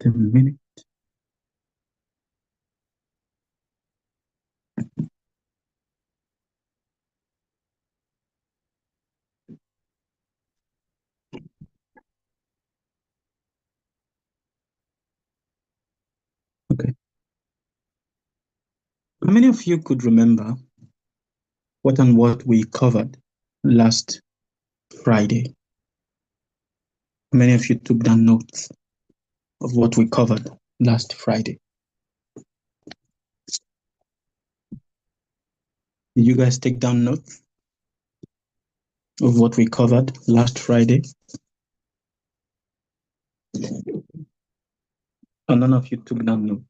a minute. Okay. How many of you could remember what we covered last Friday? How many of you took down notes of what we covered last Friday? Did you guys take down notes of what we covered last Friday? Or none of you took down notes?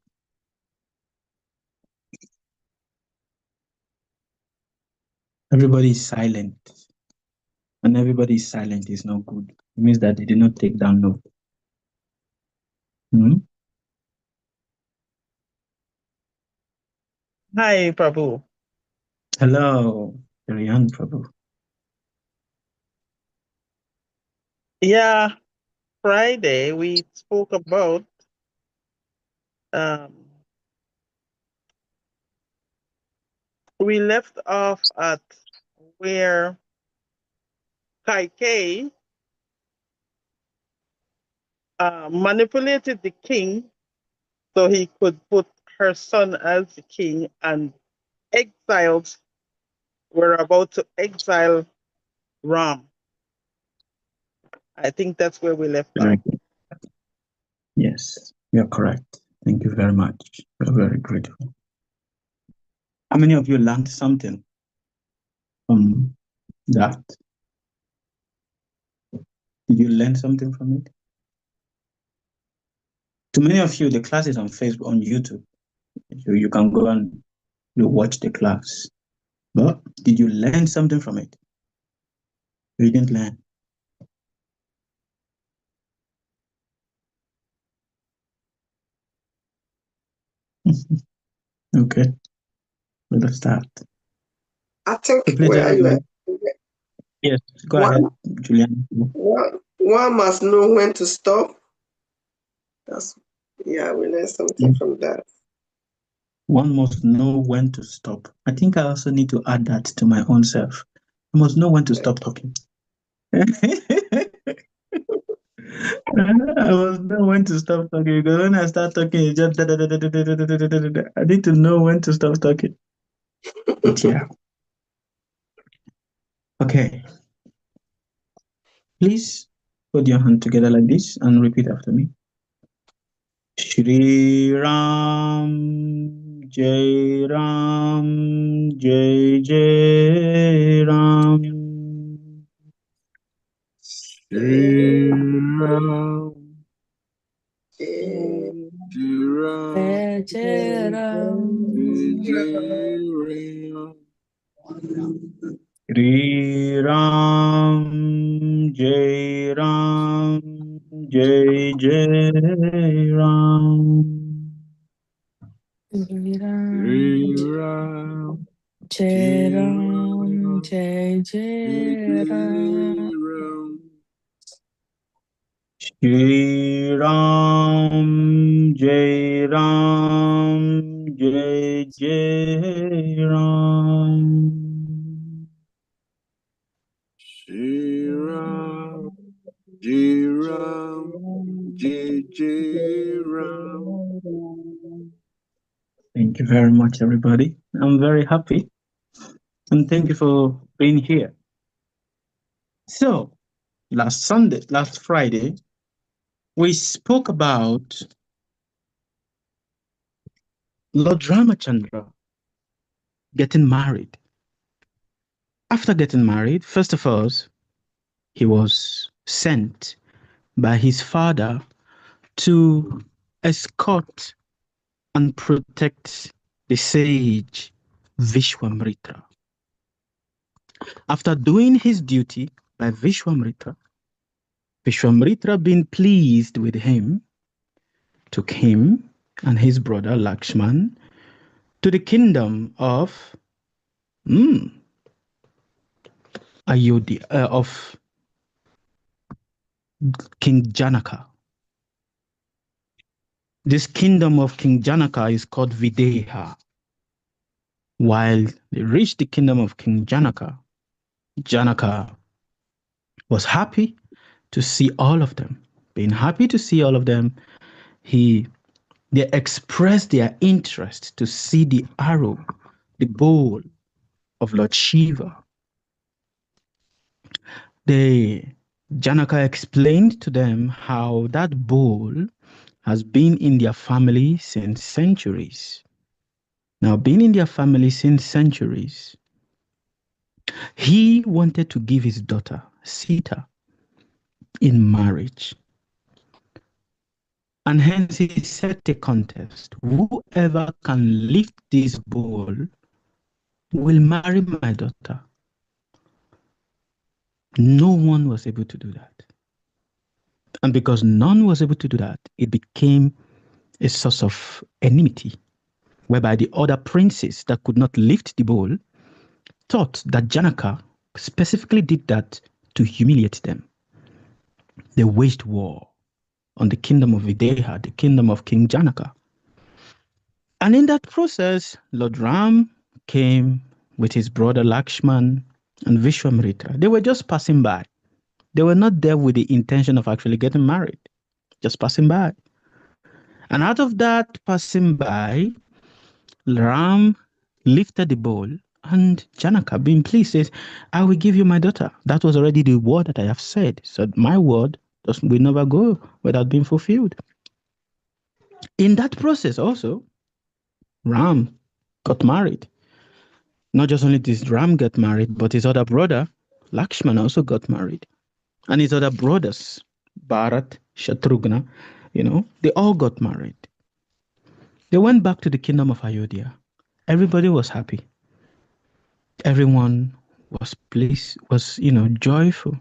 Everybody is silent. And everybody is silent is not good. It means that they did not take down notes. Hi, Prabhu. Hello, Rian Prabhu. Yeah, Friday we spoke about we left off at where Kaikei manipulated the king so he could put her son as the king, and exiles were about to exile Ram. I think that's where we left off. Yes, you're correct. Thank you very much. We're very grateful. How many of you learned something from that? Did you learn something from it? To many of you, the class is on Facebook, on YouTube. So you can go and watch the class. But did you learn something from it? You didn't learn. Okay. Let's start. I think Yes, go ahead, Julian. One must know when to stop. We learned something from that. One must know when to stop. I think I also need to add that to my own self. I must know when to stop talking. I must know when to stop talking, because when I start talking, it's just I need to know when to stop talking. But yeah. Okay. Please put your hand together like this and repeat after me. Shri Ram, Jai Ram, Jai Jai Ram. Shri Ram, Jai Ram, Shri Ram, Jai Ram, Jai Jai Ram. Shri Ram, Jai Ram, Jai Jai Ram. Shri Ram, Jai Ram, Jai Jai Ram. Shri Ram, Jai Ram, Jai Jai Ram. Thank you very much, everybody. I'm very happy. And thank you for being here. So, last Friday, we spoke about Lord Ramachandra getting married. After getting married, first of all, he was sent by his father to escort and protect the sage Vishwamrita. After doing his duty by Vishwamrita being pleased with him, took him and his brother Lakshman to the kingdom of Ayodhya, of King Janaka. This kingdom of King Janaka is called Videha. While they reached the kingdom of King Janaka, Janaka was happy to see all of them. Being happy to see all of them, they expressed their interest to see the arrow, the bowl of Lord Shiva. Janaka explained to them how that bowl has been in their family since centuries. Now, being in their family since centuries, he wanted to give his daughter, Sita, in marriage. And hence he set a contest. Whoever can lift this bowl will marry my daughter. No one was able to do that. And because none was able to do that, it became a source of enmity, whereby the other princes that could not lift the bowl thought that Janaka specifically did that to humiliate them. They waged war on the kingdom of Videha, the kingdom of King Janaka. And in that process, Lord Ram came with his brother Lakshman and Vishwamrita. They were just passing by. They were not there with the intention of actually getting married, just passing by. And out of that passing by, Ram lifted the bowl, and Janaka, being pleased, says, I will give you my daughter. That was already the word that I have said. So my word will never go without being fulfilled. In that process also, Ram got married. Not just only did Ram get married, but his other brother, Lakshman, also got married. And his other brothers, Bharat, Shatrughna, they all got married. They went back to the kingdom of Ayodhya. Everybody was happy. Everyone was pleased, was, joyful,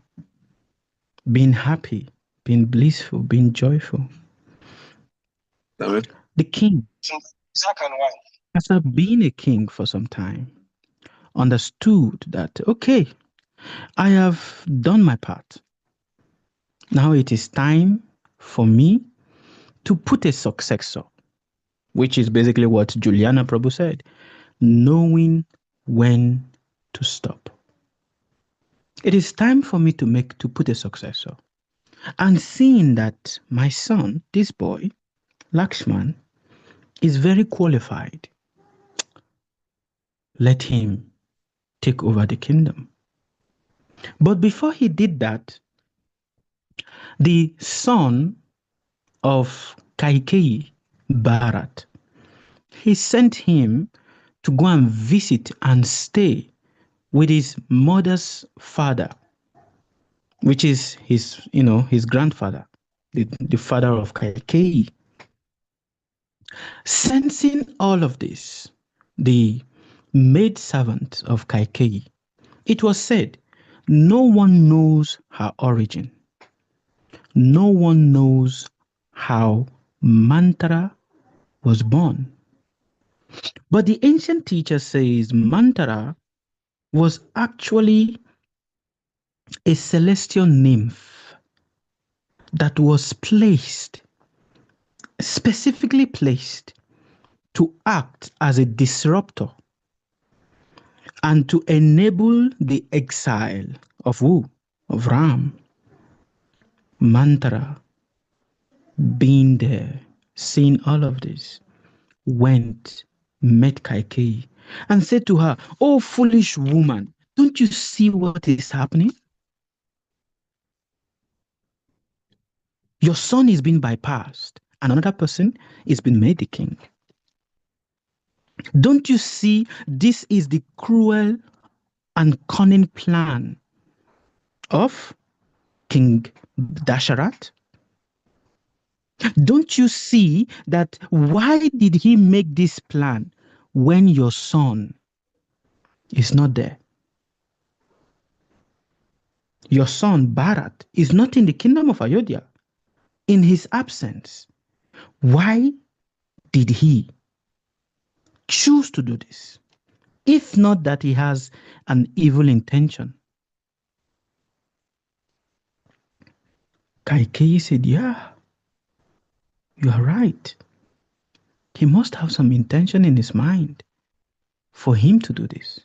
being happy, being blissful, being joyful. Amen. The king, after being a king for some time, understood that, okay, I have done my part. Now it is time for me to put a successor, which is basically what Juliana Prabhu said, knowing when to stop. It is time for me to put a successor. And seeing that my son, this boy, Lakshman, is very qualified, let him take over the kingdom. But before he did that, the son of Kaikeyi, Bharat, he sent him to go and visit and stay with his mother's father, which is his grandfather, the father of Kaikeyi. Sensing all of this, the maidservant of Kaikeyi, it was said, no one knows her origin. No one knows how Mantra was born. But the ancient teacher says Mantra was actually a celestial nymph that was placed, specifically placed, to act as a disruptor and to enable the exile of who? Of Ram. Mantra, being there, seeing all of this, went, met Kaikeyi, and said to her, oh, foolish woman, don't you see what is happening? Your son is being bypassed, and another person is being made the king. Don't you see this is the cruel and cunning plan of King Dasharat? Don't you see that why did he make this plan when your son is not there? Your son Bharat is not in the kingdom of Ayodhya. In his absence, why did he choose to do this? If not that he has an evil intention. Kaikeyi said, yeah, you are right. He must have some intention in his mind for him to do this.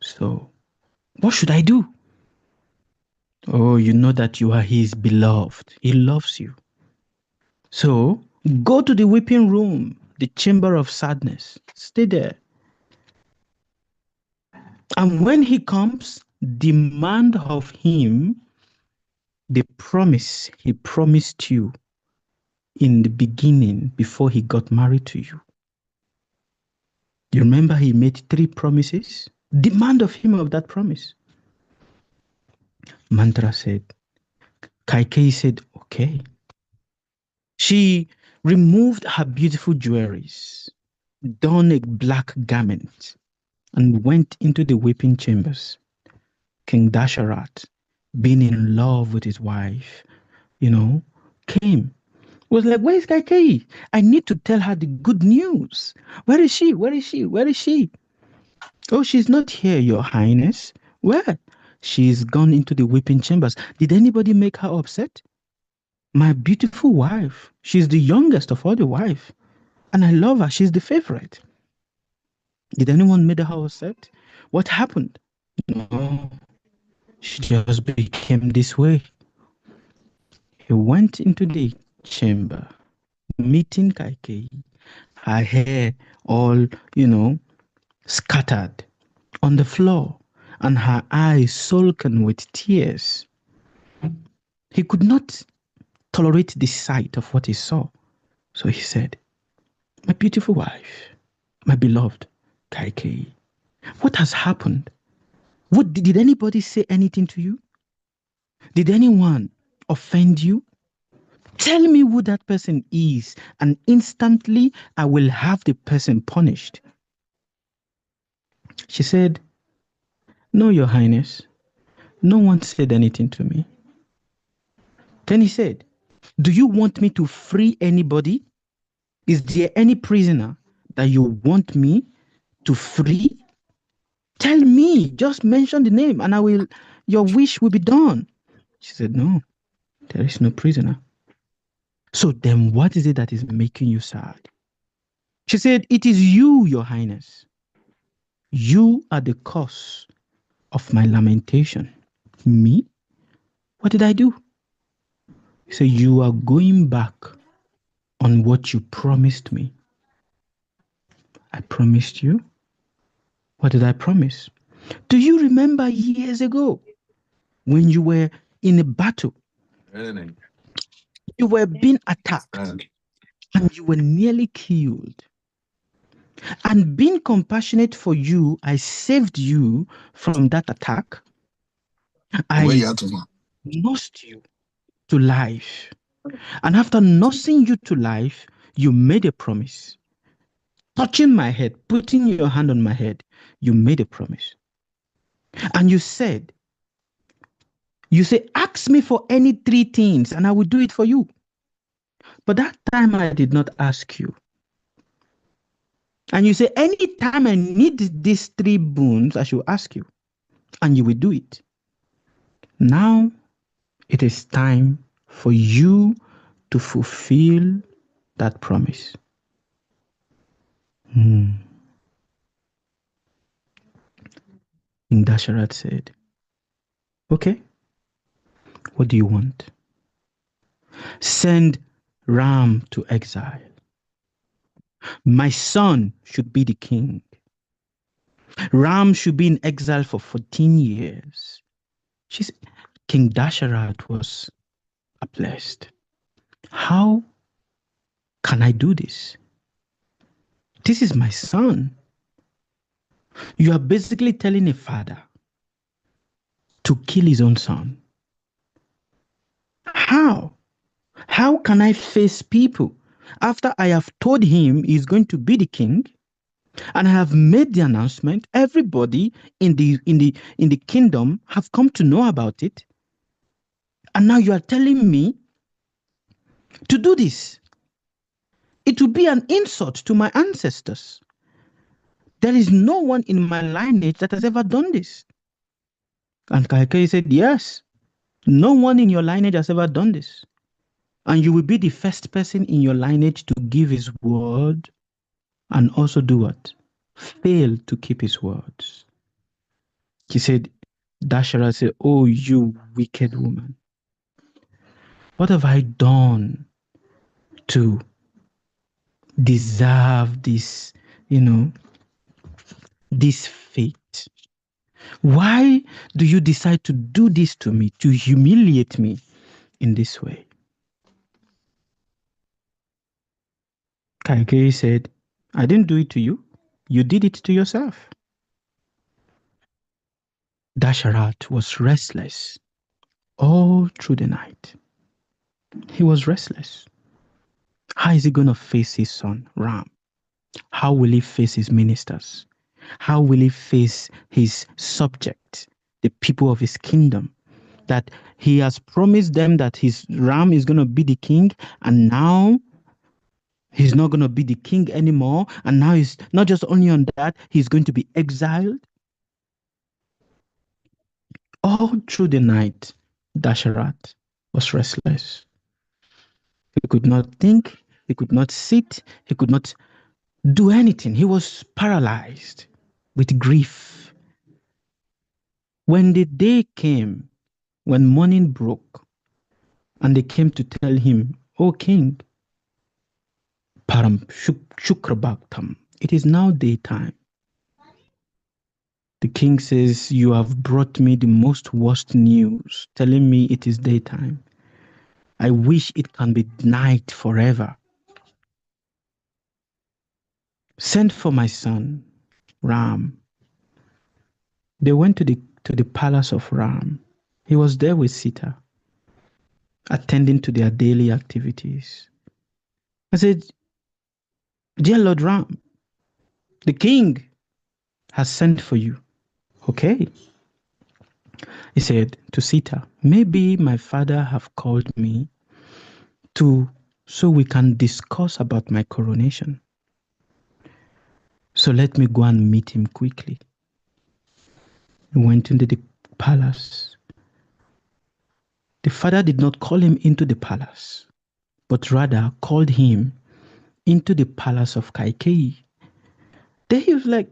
So, what should I do? Oh, you know that you are his beloved. He loves you. So, go to the weeping room, the chamber of sadness. Stay there. And when he comes, demand of him the promise he promised you in the beginning before he got married to you. You remember he made 3 promises? Demand of him of that promise. Mantra said, Kaikei said, okay. She removed her beautiful jewelries, donned a black garment, and went into the weeping chambers. King Dasharat, being in love with his wife, came. Was like, where is Kaikei? I need to tell her the good news. Where is she? Where is she? Where is she? Oh, she's not here, Your Highness. Where? She's gone into the weeping chambers. Did anybody make her upset? My beautiful wife. She's the youngest of all the wives. And I love her. She's the favorite. Did anyone make her upset? What happened? No, she just became this way. He went into the chamber, meeting Kaikei, her hair all, scattered on the floor, and her eyes sullen with tears. He could not tolerate the sight of what he saw. So he said, my beautiful wife, my beloved Kaikei, what has happened? Did anybody say anything to you? Did anyone offend you? Tell me who that person is, and instantly I will have the person punished. She said, no, Your Highness, no one said anything to me. Then he said, do you want me to free anybody? Is there any prisoner that you want me to free? Tell me, just mention the name and your wish will be done. She said, no, there is no prisoner. So then what is it that is making you sad? She said, it is you, Your Highness. You are the cause of my lamentation. Me? What did I do? He said, you are going back on what you promised me. I promised you? What did I promise? Do you remember years ago when you were in a battle? You were being attacked and you were nearly killed. And being compassionate for you, I saved you from that attack. I nursed you to life. And after nursing you to life, you made a promise. Touching my head, putting your hand on my head, you made a promise. And you say, ask me for any 3 things and I will do it for you. But that time I did not ask you. And you say, anytime I need these 3 boons, I should ask you. And you will do it. Now it is time for you to fulfill that promise. King Dasharat said, okay, what do you want? Send Ram to exile. My son should be the king. Ram should be in exile for 14 years. King Dasharat was blessed. How can I do this? This is my son. You are basically telling a father to kill his own son. How? How can I face people after I have told him he's going to be the king and I have made the announcement? Everybody in the kingdom have come to know about it. And now you are telling me to do this. It will be an insult to my ancestors. There is no one in my lineage that has ever done this. And Kaikei said, yes, no one in your lineage has ever done this. And you will be the first person in your lineage to give his word and also do what? Fail to keep his words. He said, Dashara said, oh, you wicked woman. What have I done to deserve this, this fate? Why do you decide to do this to me, to humiliate me in this way? Kaikei said, I didn't do it to you. You did it to yourself. Dasharat was restless all through the night. He was restless. How is he going to face his son, Ram? How will he face his ministers? How will he face his subjects, the people of his kingdom? That he has promised them that his Ram is going to be the king, and now he's not going to be the king anymore. And now he's not just only on that, he's going to be exiled. All through the night, Dasharat was restless. He could not think, he could not sit, he could not do anything. He was paralyzed with grief. When the day came, when morning broke, and they came to tell him, O king, Param Shukrabaktam, it is now daytime. The king says, you have brought me the most worst news, telling me it is daytime. I wish it can be night forever. Send for my son, Ram. They went to the palace of Ram. He was there with Sita, attending to their daily activities. I said, dear Lord Ram, the king has sent for you. Okay. He said to Sita, maybe my father have called me so we can discuss about my coronation. So let me go and meet him quickly. He went into the palace. The father did not call him into the palace, but rather called him into the palace of Kaikei. Then he was like,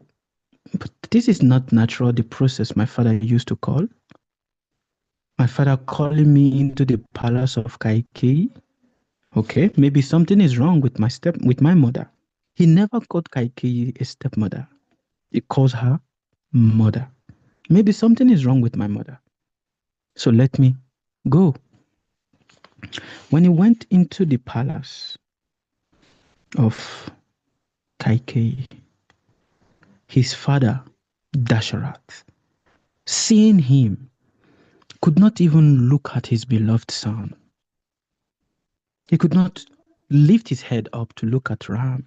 but this is not natural, the process my father used to call. My father calling me into the palace of Kaikei. Okay, maybe something is wrong with my mother. He never called Kaikei a stepmother. He calls her mother. Maybe something is wrong with my mother. So let me go. When he went into the palace of Kaikei, his father, Dasharath, seeing him, could not even look at his beloved son. He could not lift his head up to look at Ram.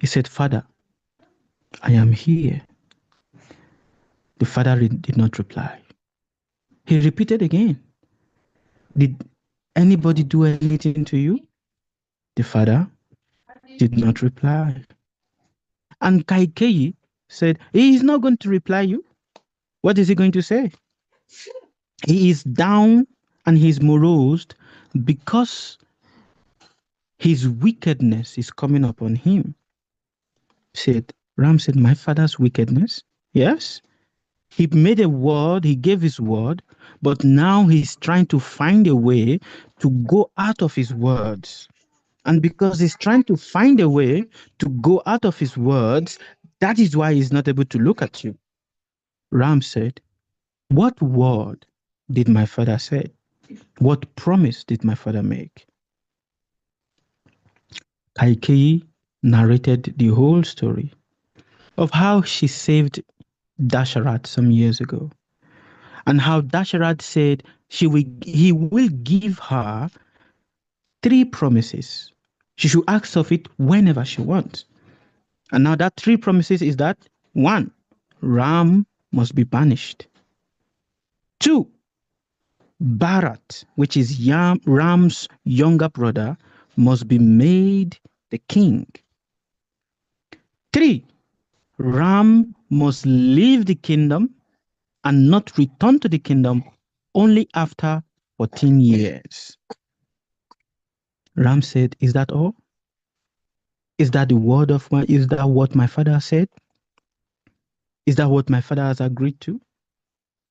He said, Father, I am here. The father did not reply. He repeated again, did anybody do anything to you? The father did not reply. And Kaikei said, he is not going to reply you. What is he going to say? He is down and he is morose because his wickedness is coming upon him. Ram said, my father's wickedness? Yes. He made a word, he gave his word, but now he's trying to find a way to go out of his words. And because he's trying to find a way to go out of his words, that is why he's not able to look at you. Ram said, what word did my father say? What promise did my father make? Kaikei narrated the whole story of how she saved Dasharat some years ago, and how Dasharat said he will give her 3 promises. She should ask of it whenever she wants. And now that 3 promises is that 1, Ram must be banished. 2, Bharat, which is Ram's younger brother, must be made the king. 3, Ram must leave the kingdom and not return to the kingdom only after 14 years. Ram said, "Is that all? Is that the word of my, is that what my father said? Is that what my father has agreed to?"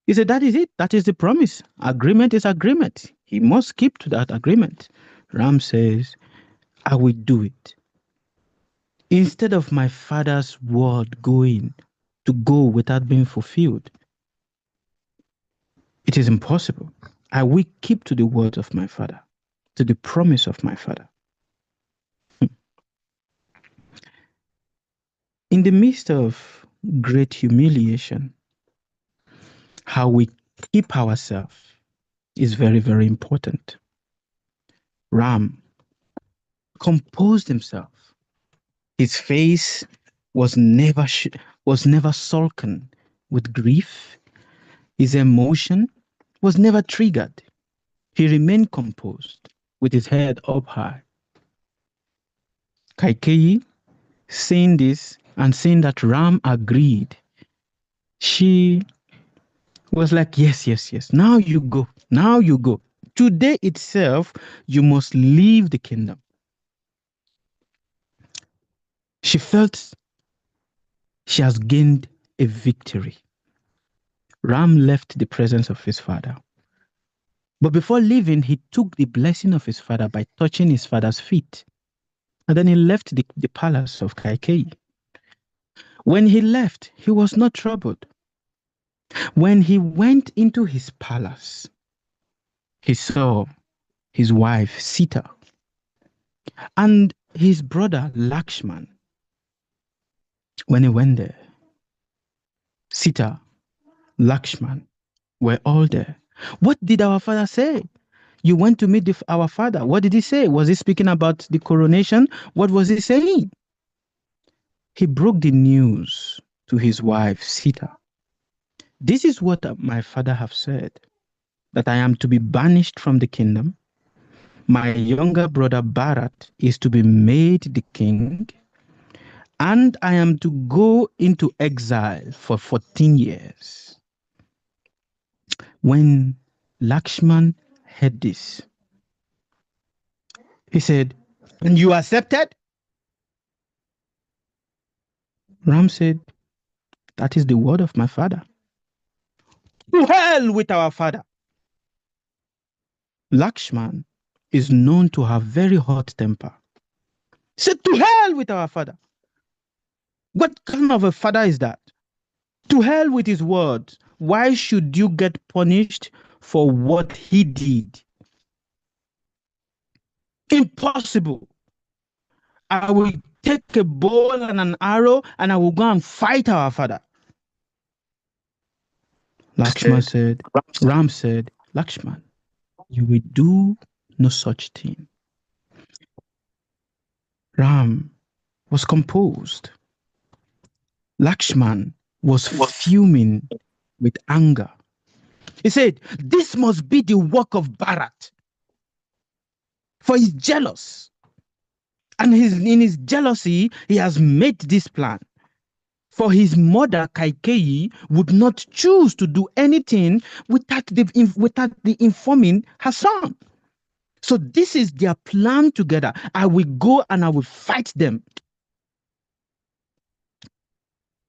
He said, "That is it. That is the promise. Agreement is agreement. He must keep to that agreement." Ram says, "I will do it. Instead of my father's word to go without being fulfilled, it is impossible. I will keep to the word of my father, to the promise of my father." In the midst of great humiliation, how we keep ourselves is very, very important. Ram composed himself. His face was never sulken with grief. His emotion was never triggered. He remained composed with his head up high. Kaikeyi, seeing this and seeing that Ram agreed, she was like, "Yes, yes, yes. Now you go. Now you go. Today itself, you must leave the kingdom." She felt she has gained a victory. Ram left the presence of his father. But before leaving, he took the blessing of his father by touching his father's feet. And then he left the palace of Kaikeyi. When he left, he was not troubled. When he went into his palace, he saw his wife Sita and his brother Lakshman. When he went there, Sita, Lakshman were all there. What did our father say? You went to meet our father. What did he say? Was he speaking about the coronation? What was he saying? He broke the news to his wife Sita. "This is what my father have said, that I am to be banished from the kingdom. My younger brother Bharat is to be made the king, and I am to go into exile for 14 years. When Lakshman heard this, he said, "And you accepted?" Ram said, "That is the word of my father." To hell with our father. Lakshman is known to have very hot temper. He said, "To hell with our father." What kind of a father is that? To hell with his words. Why should you get punished for what he did? Impossible. I will take a bow and an arrow and I will go and fight our father. Ram said, "Lakshman, you will do no such thing." Ram was composed. Lakshman was fuming with anger. He said, "This must be the work of Bharat, for he's jealous. And in his jealousy, he has made this plan. For his mother, Kaikeyi, would not choose to do anything without the informing her son. So this is their plan together. I will go and I will fight them."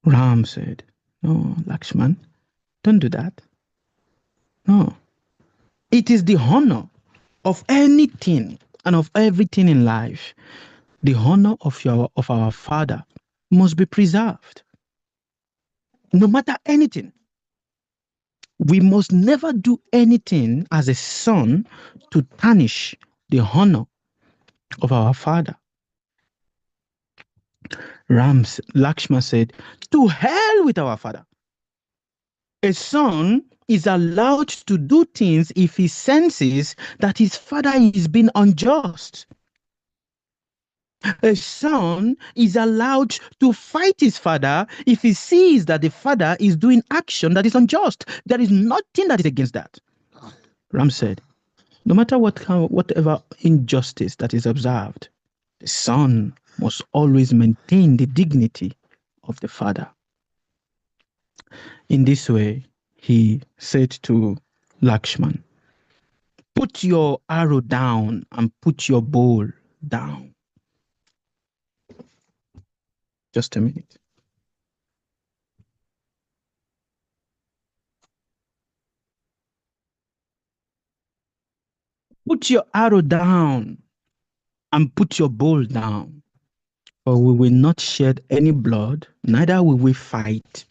Ram said, "No, Lakshman, don't do that. No. It is the honor of anything and of everything in life. The honor of our father must be preserved. No matter anything. We must never do anything as a son to tarnish the honor of our father." Lakshman said, "To hell with our father. A son is allowed to do things if he senses that his father is being unjust. A son is allowed to fight his father if he sees that the father is doing action that is unjust. There is nothing that is against that." Ram said, "No matter whatever injustice that is observed, the son must always maintain the dignity of the father." In this way, he said to Lakshman, Put your arrow down and put your bow down. Just a minute. Put your arrow down and put your bow down. For we will not shed any blood, neither will we fight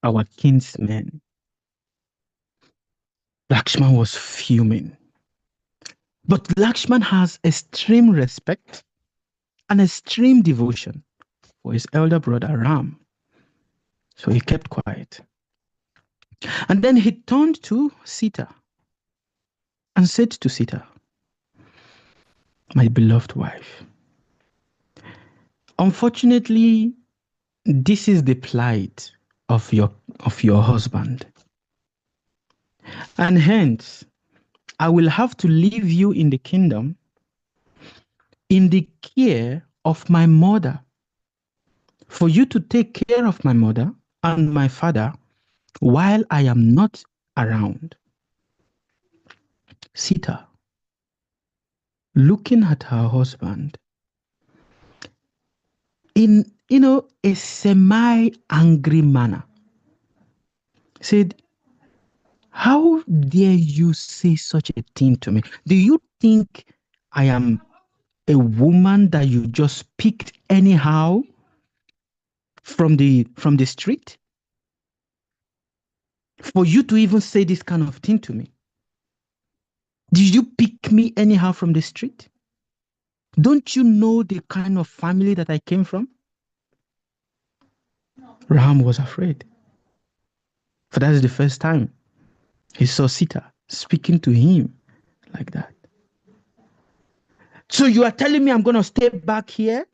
our kinsmen. Lakshman was fuming. But Lakshman has extreme respect and extreme devotion for his elder brother Ram. So he kept quiet. And then he turned to Sita and said to Sita, my beloved wife, unfortunately, this is the plight of your husband. And hence, I will have to leave you in the kingdom in the care of my mother, for you to take care of my mother and my father while I am not around. Sita, looking at her husband in a semi-angry manner, said, how dare you say such a thing to me? Do you think I am a woman that you just picked anyhow from the street? For you to even say this kind of thing to me? Did you pick me anyhow from the street? Don't you know the kind of family that I came from? Ram was afraid. For that is the first time he saw Sita speaking to him like that. So you are telling me I'm going to stay back here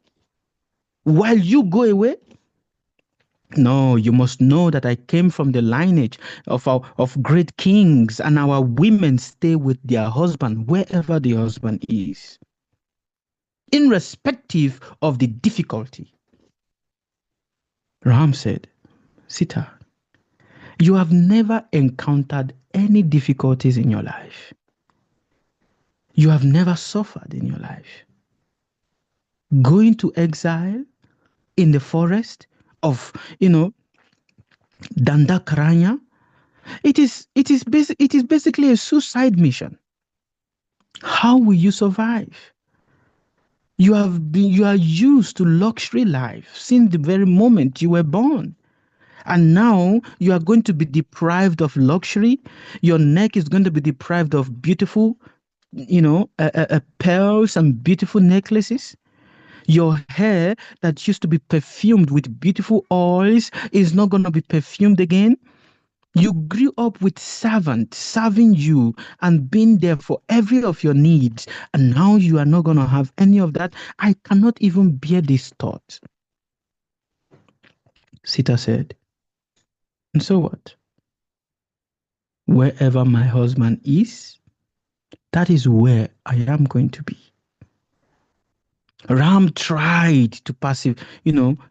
while you go away? No, you must know that I came from the lineage of great kings, and our women stay with their husband wherever the husband is, irrespective of the difficulty. Ram said, Sita, you have never encountered any difficulties in your life. You have never suffered in your life. Going to exile in the forest of, Dandakaranya, it is basically a suicide mission. How will you survive? You are used to luxury life since the very moment you were born. And now you are going to be deprived of luxury. Your neck is going to be deprived of beautiful, pearls and beautiful necklaces. Your hair that used to be perfumed with beautiful oils is not going to be perfumed again. You grew up with servants serving you and being there for every of your needs. And now you are not going to have any of that. I cannot even bear this thought. Sita said, and so what? Wherever my husband is, that is where I am going to be. Ram tried to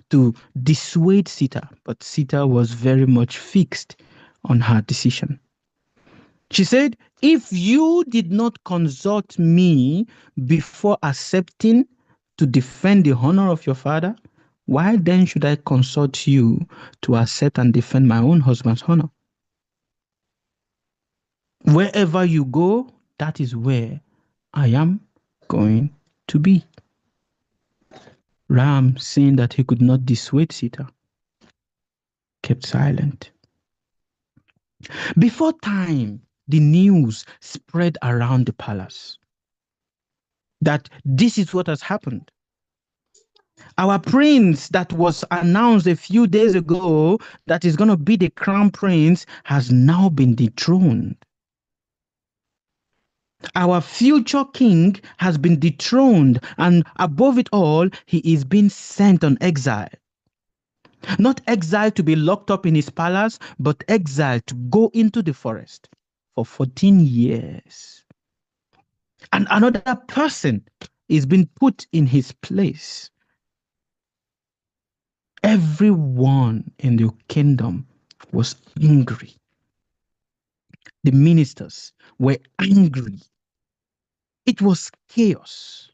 to dissuade Sita, but Sita was very much fixed on her decision. She said, if you did not consult me before accepting to defend the honor of your father, why then should I consult you to accept and defend my own husband's honor? Wherever you go, that is where I am going to be. Ram, seeing that he could not dissuade Sita, kept silent. Before time, the news spread around the palace that this is what has happened. Our prince that was announced a few days ago that is going to be the crown prince has now been dethroned. Our future king has been dethroned, and above it all, he is being sent on exile. Not exile to be locked up in his palace, but exile to go into the forest for 14 years. And another person is being put in his place. Everyone in the kingdom was angry. The ministers were angry. It was chaos.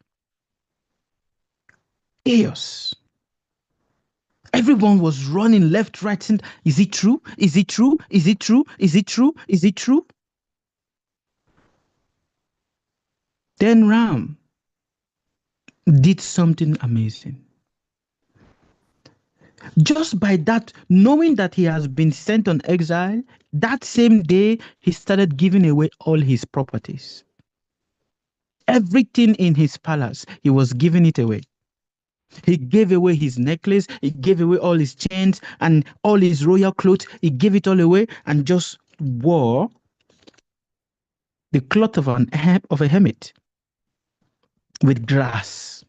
Chaos. Everyone was running left, right, and is it true? Is it true? Is it true? Is it true? Is it true? Then Ram did something amazing. Just by that, knowing that he has been sent on exile, that same day he started giving away all his properties. Everything in his palace, he was giving it away. He gave away his necklace, he gave away all his chains and all his royal clothes. He gave it all away and just wore the cloth of a hermit with grass.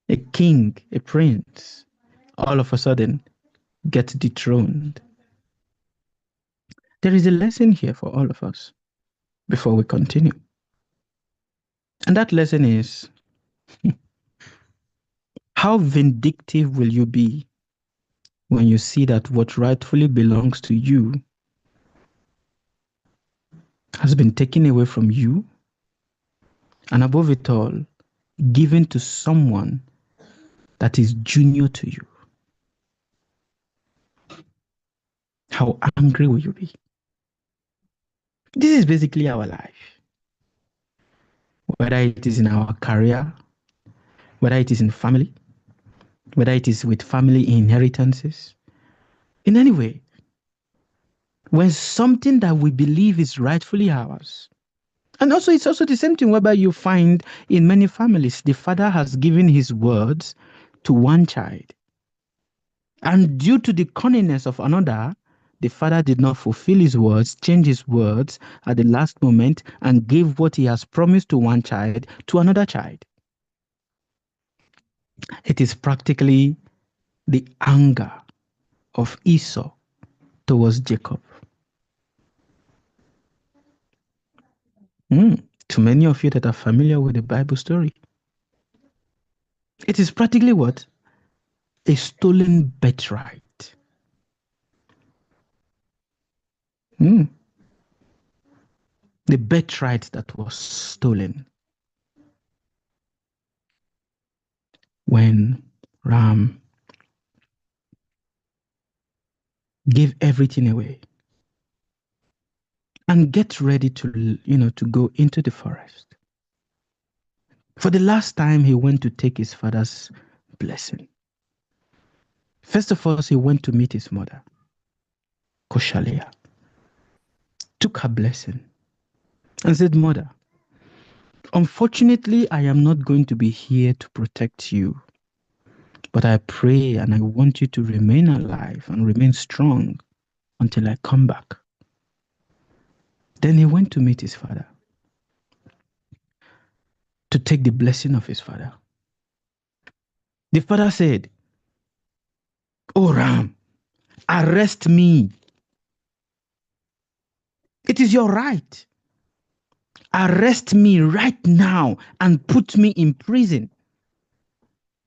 A king, a prince, all of a sudden gets dethroned. There is a lesson here for all of us before we continue. And that lesson is, how vindictive will you be when you see that what rightfully belongs to you has been taken away from you, and above it all, given to someone that is junior to you? How angry will you be? This is basically our life. Whether it is in our career, whether it is in family, whether it is with family inheritances, in any way, when something that we believe is rightfully ours. And also, it's also the same thing whereby you find in many families, the father has given his words to one child. And due to the cunningness of another, the father did not fulfill his words, change his words at the last moment, and gave what he has promised to one child to another child. It is practically the anger of Esau towards Jacob. To many of you that are familiar with the Bible story, it is practically what? A stolen birthright. The birthright that was stolen when Ram gave everything away and get ready to, to go into the forest. For the last time, he went to take his father's blessing. First of all, he went to meet his mother, Koshalea, took her blessing and said, "Mother, unfortunately, I am not going to be here to protect you, but I pray and I want you to remain alive and remain strong until I come back." Then he went to meet his father to take the blessing of his father. The father said, "Oh Ram, arrest me. It is your right. Arrest me right now and put me in prison.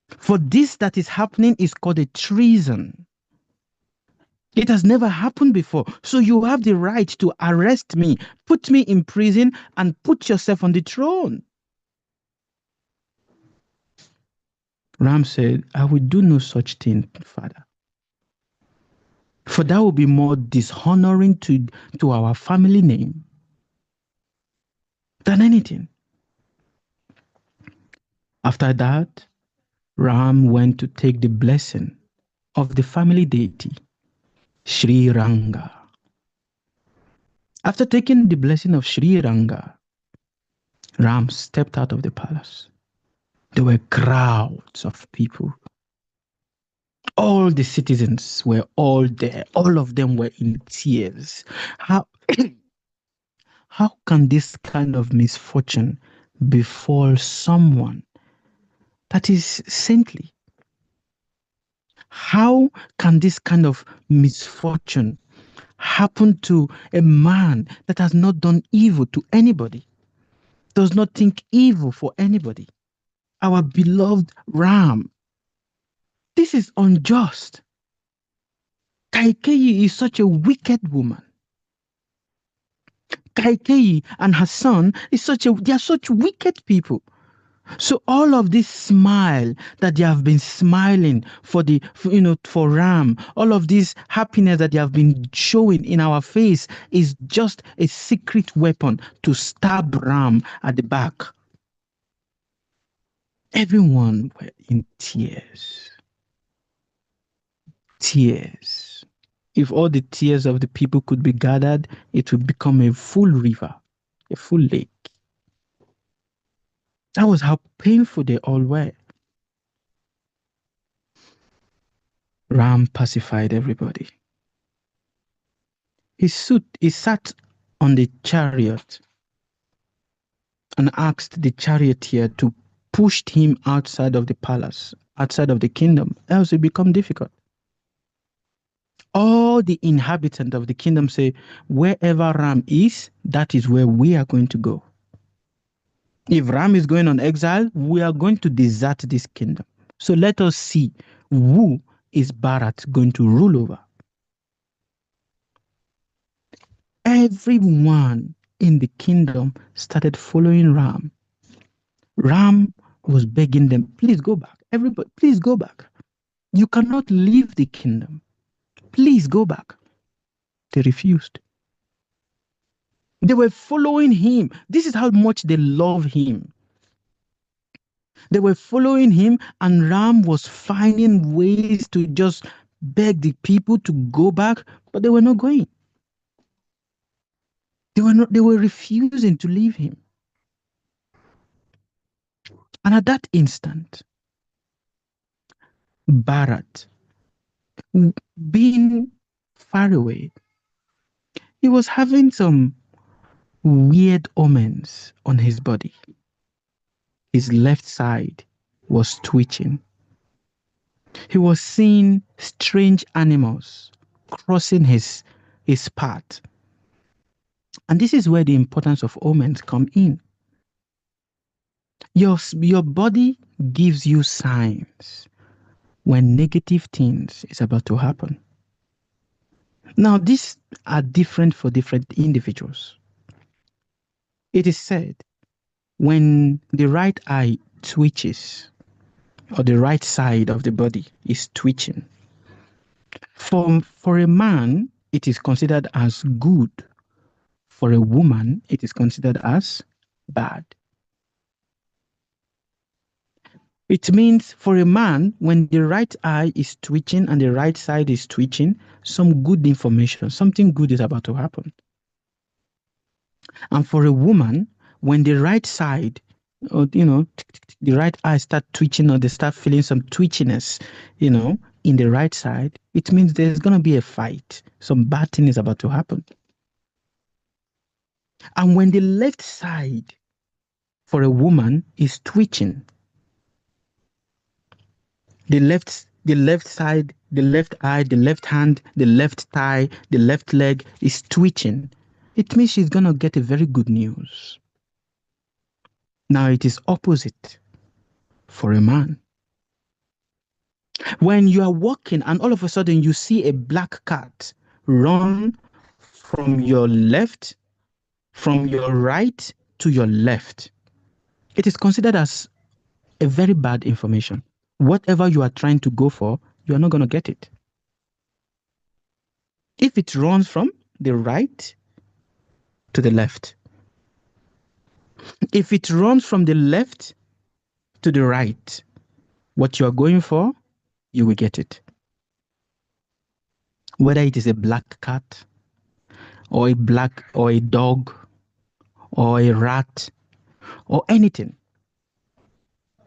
For this that is happening is called a treason. It has never happened before. So you have the right to arrest me, put me in prison, and put yourself on the throne." Ram said, "I will do no such thing, Father. For that will be more dishonoring to our family name than anything." After that, Ram went to take the blessing of the family deity, Sri Ranga. After taking the blessing of Sri Ranga, Ram stepped out of the palace. There were crowds of people. All the citizens were all there. All of them were in tears. How, how can this kind of misfortune befall someone that is saintly? How can this kind of misfortune happen to a man that has not done evil to anybody, does not think evil for anybody? Our beloved Ram. This is unjust. Kaikeyi is such a wicked woman. Kaikei and her son they are such wicked people. So all of this smile that they have been smiling for Ram, all of this happiness that they have been showing in our face is just a secret weapon to stab Ram at the back. Everyone were in tears. Tears. If all the tears of the people could be gathered, it would become a full river, a full lake. That was how painful they all were. Ram pacified everybody. He sat on the chariot and asked the charioteer to push him outside of the palace, outside of the kingdom, else it become difficult. All the inhabitants of the kingdom say, wherever Ram is, that is where we are going to go. If Ram is going on exile, we are going to desert this kingdom. So let us see who is Bharat going to rule over. Everyone in the kingdom started following Ram. Ram was begging them, please go back. Everybody, please go back. You cannot leave the kingdom. Please go back. They refused. They were following him. This is how much they love him. They were following him, and Ram was finding ways to just beg the people to go back, but they were not going. They were refusing to leave him. And at that instant, Bharat, being far away, he was having some weird omens on his body. His left side was twitching. He was seeing strange animals crossing his path. And this is where the importance of omens come in. Your body gives you signs when negative things is about to happen. Now, these are different for different individuals. It is said when the right eye twitches or the right side of the body is twitching, for a man, it is considered as good. For a woman, it is considered as bad. It means for a man, when the right eye is twitching and the right side is twitching, some good information, something good is about to happen. And for a woman, when the right side, or the right eye start twitching, or they start feeling some twitchiness, in the right side, it means there's going to be a fight. Some bad thing is about to happen. And when the left side for a woman is twitching, the left side, the left eye, the left hand, the left thigh, the left leg is twitching, it means she's going to get a very good news. Now it is opposite for a man. When you are walking and all of a sudden you see a black cat run from your right to your left, it is considered as a very bad information. Whatever you are trying to go for, you are not going to get it. If it runs from the right to the left, if it runs from the left to the right, what you are going for, you will get it. Whether it is a black cat, or a dog, or a rat, or anything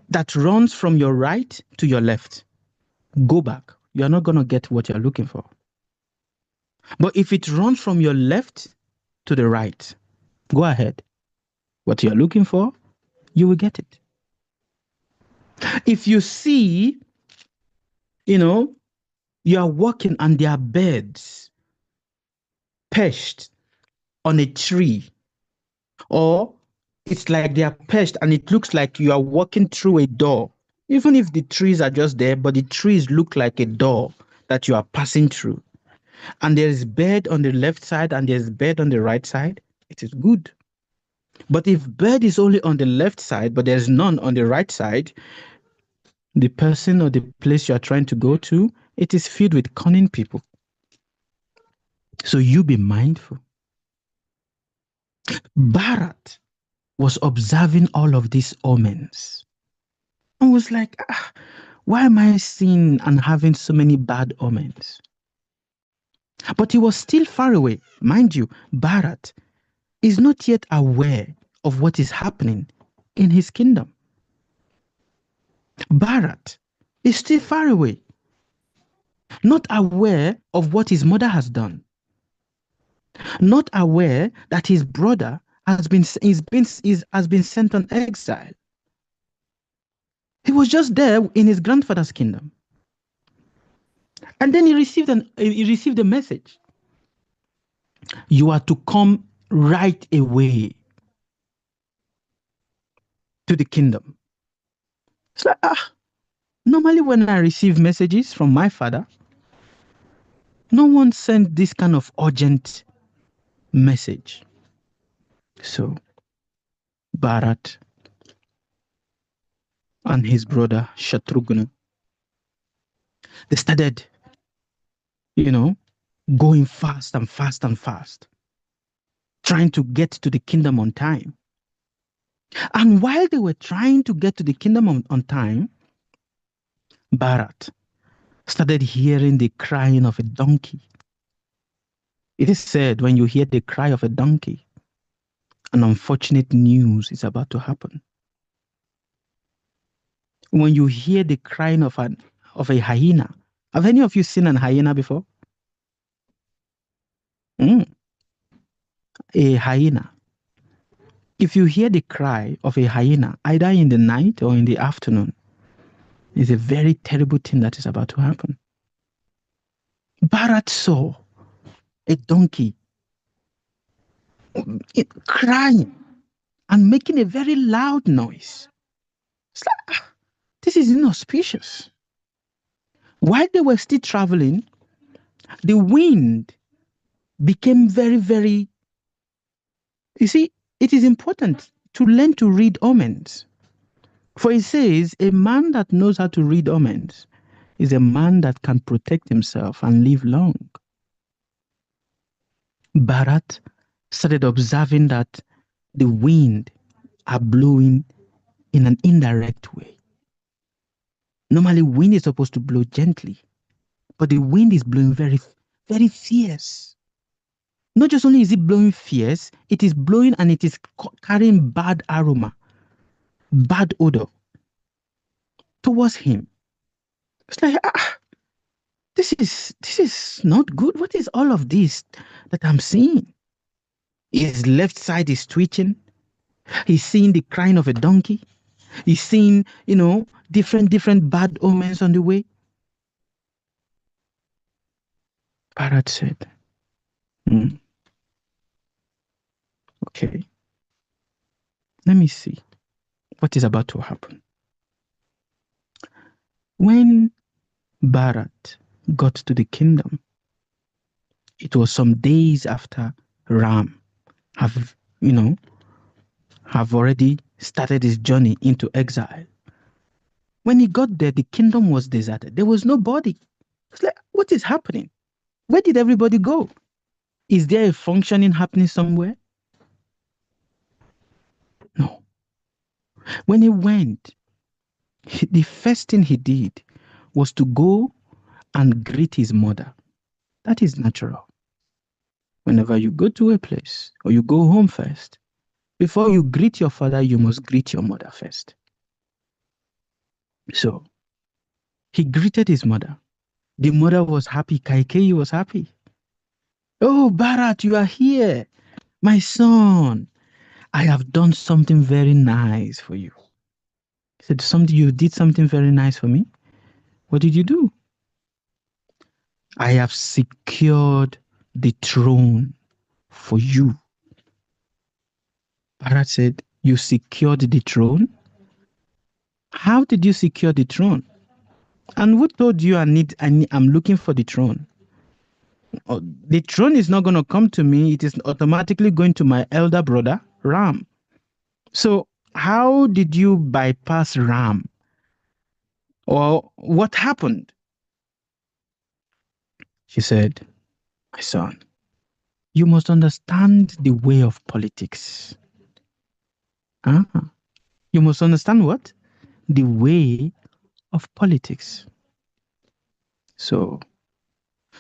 that runs from your right to your left, go back. You are not going to get what you're looking for. But if it runs from your left to the right, go ahead. What you're looking for, you will get it. If you see, you are walking and there are birds perched on a tree, or it's like they are perched and it looks like you are walking through a door, even if the trees are just there, but the trees look like a door that you are passing through. And there's bird on the left side and there's bird on the right side. it is good. But if bed is only on the left side, but there's none on the right side, the person or the place you are trying to go to, it is filled with cunning people. So you be mindful. Bharat was observing all of these omens and was like, why am I seeing and having so many bad omens? But he was still far away. Mind you, Bharat is not yet aware of what is happening in his kingdom. Bharat is still far away, not aware of what his mother has done, not aware that his brother has been sent on exile. He was just there in his grandfather's kingdom. And then he received a message. You are to come right away to the kingdom. It's like, normally when I receive messages from my father, no one sent this kind of urgent message. So Bharat and his brother Shatrughna, they started, going fast and fast and fast, trying to get to the kingdom on time. And while they were trying to get to the kingdom on time, Bharat started hearing the crying of a donkey. It is said when you hear the cry of a donkey, an unfortunate news is about to happen. When you hear the crying of a hyena, have any of you seen an hyena before? A hyena. If you hear the cry of a hyena, either in the night or in the afternoon, it's a very terrible thing that is about to happen. Bharat saw a donkey crying and making a very loud noise. It's like, this is inauspicious. While they were still traveling, the wind became very, very... You see, it is important to learn to read omens. For it says, a man that knows how to read omens is a man that can protect himself and live long. Bharat started observing that the wind are blowing in an indirect way. Normally, wind is supposed to blow gently, but the wind is blowing very, very fierce. Not just only is it blowing fierce, it is blowing and it is carrying bad aroma, bad odor towards him. It's like, this is not good. What is all of this that I'm seeing? His left side is twitching. He's seeing the crying of a donkey. He's seeing, different bad omens on the way. Bharat said, okay, let me see what is about to happen. When Bharat got to the kingdom, it was some days after Ram have already started his journey into exile. When he got there, the kingdom was deserted. There was nobody. It's like, what is happening? Where did everybody go? Is there a functioning happening somewhere? No. When he went, the first thing he did was to go and greet his mother. That is natural. Whenever you go to a place or you go home first, before you greet your father, you must greet your mother first. So he greeted his mother. The mother was happy. Kaikeyi was happy. Oh, Bharat, you are here. My son, I have done something very nice for you. He said, you did something very nice for me? What did you do? I have secured the throne for you. Bharat said, you secured the throne? How did you secure the throne? And who told you I'm looking for the throne? The throne is not going to come to me. It is automatically going to my elder brother, Ram. So how did you bypass Ram? Or what happened? She said, my son, you must understand the way of politics. You must understand what? The way of politics. So,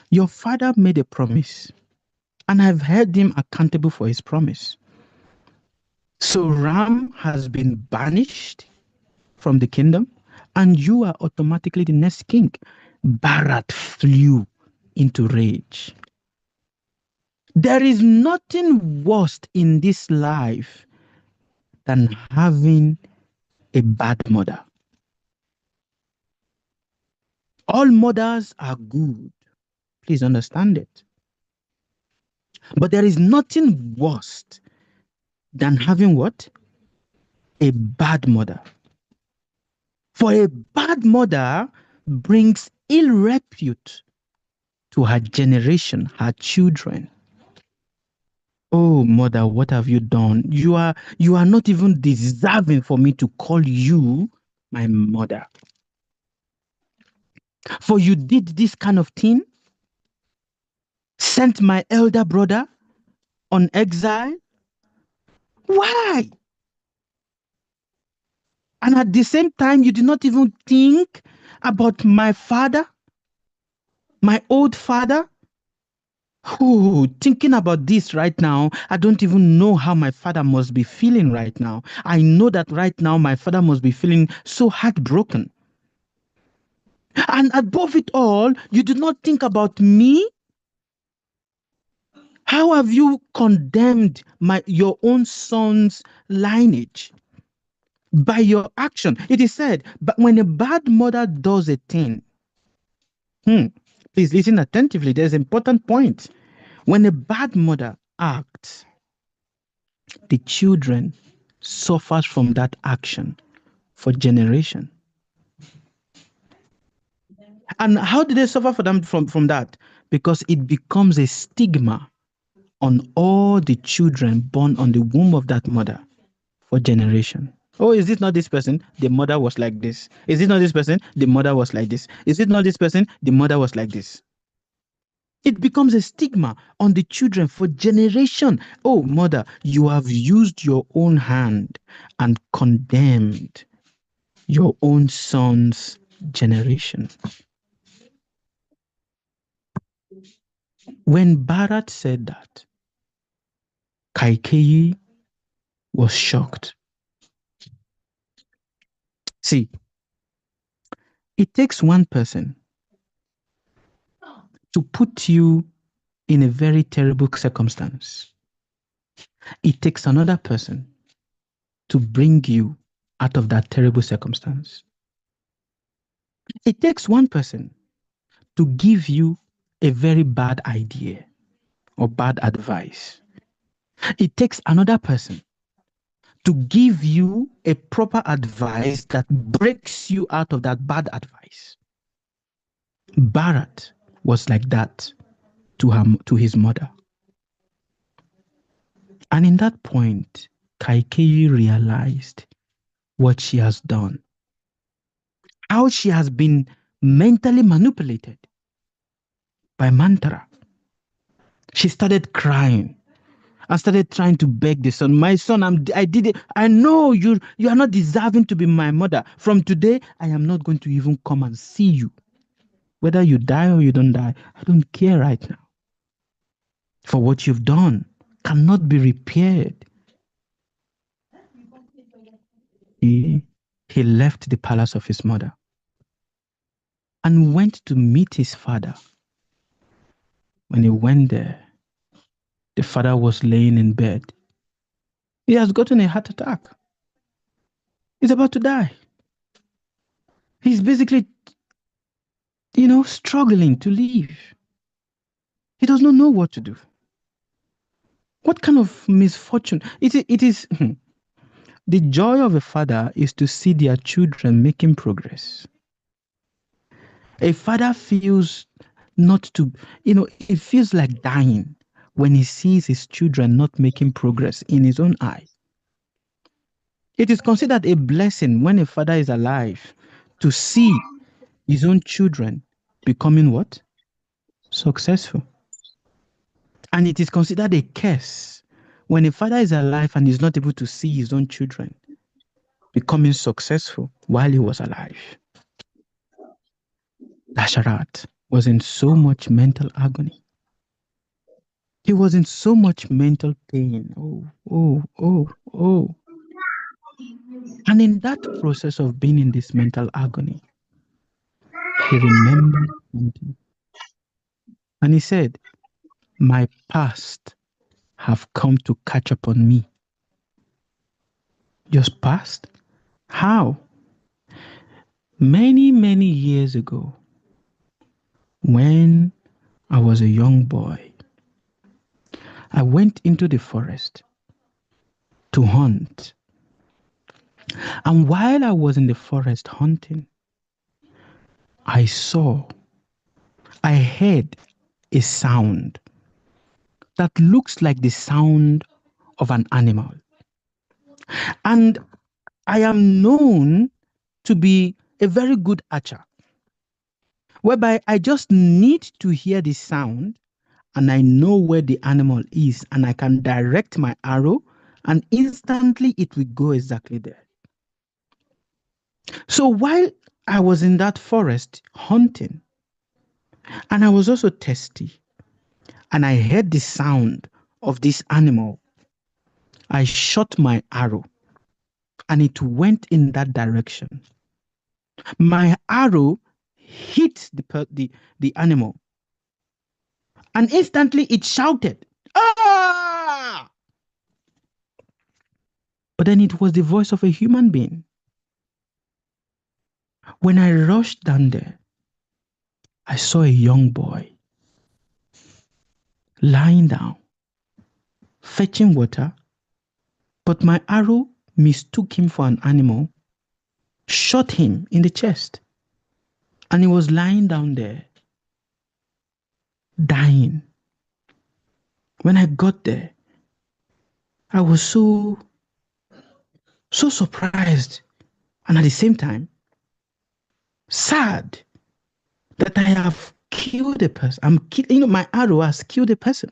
your father made a promise, and I've held him accountable for his promise. So, Ram has been banished from the kingdom, and you are automatically the next king. Bharat flew into rage. There is nothing worse in this life than having a bad mother. All mothers are good. Please understand it. But there is nothing worse than having what? A bad mother. For a bad mother brings ill repute to her generation, her children. Oh, mother, what have you done? You are not even deserving for me to call you my mother. For you did this kind of thing, sent my elder brother on exile. Why? And at the same time, you did not even think about my father, my old father. Oh, thinking about this right now, I don't even know how my father must be feeling right now. I know that right now my father must be feeling so heartbroken. And above it all, you did not think about me. How have you condemned your own son's lineage? By your action. It is said, but when a bad mother does a thing, please listen attentively. There's an important point. When a bad mother acts, the children suffers from that action for generation. And how do they suffer from that? Because it becomes a stigma on all the children born on the womb of that mother for generation. Oh, is it not this person? The mother was like this. Is it not this person? The mother was like this. Is it not this person? The mother was like this. It becomes a stigma on the children for generation. Oh, mother, you have used your own hand and condemned your own son's generation. When Bharat said that, Kaikeyi was shocked. See, it takes one person to put you in a very terrible circumstance. It takes another person to bring you out of that terrible circumstance. It takes one person to give you a very bad idea or bad advice. It takes another person to give you a proper advice that breaks you out of that bad advice. Bharat was like that to his mother. And in that point, Kaikeyi realized what she has done, how she has been mentally manipulated by Mantra. She started crying and started trying to beg the son. My son, I did it. I know you are not deserving to be my mother. From today, I am not going to even come and see you. Whether you die or you don't die, I don't care right now. For what you've done cannot be repaired. He left the palace of his mother and went to meet his father. When he went there, the father was laying in bed. He has gotten a heart attack. He's about to die. He's basically, struggling to live. He does not know what to do. What kind of misfortune? It is the joy of a father is to see their children making progress. A father feels not to, it feels like dying when he sees his children not making progress in his own eye. It is considered a blessing when a father is alive to see his own children becoming what? Successful. And it is considered a curse when a father is alive and is not able to see his own children becoming successful while he was alive. Dasharat was in so much mental agony. He was in so much mental pain. Oh. And in that process of being in this mental agony, he remembered something. And he said, my past have come to catch up on me. Just past? How? Many, many years ago, when I was a young boy, I went into the forest to hunt. And while I was in the forest hunting, I heard a sound that looks like the sound of an animal. And I am known to be a very good archer, whereby I just need to hear the sound and I know where the animal is and I can direct my arrow and instantly it will go exactly there. So while I was in that forest hunting, and I was also thirsty, and I heard the sound of this animal, I shot my arrow and it went in that direction. My arrow hit the animal and instantly it shouted, "Ah!" But then it was the voice of a human being. When I rushed down there, I saw a young boy lying down, fetching water, but my arrow mistook him for an animal, shot him in the chest, and he was lying down there, dying. When I got there, I was so surprised and at the same time sad that I have killed a person. My arrow has killed a person.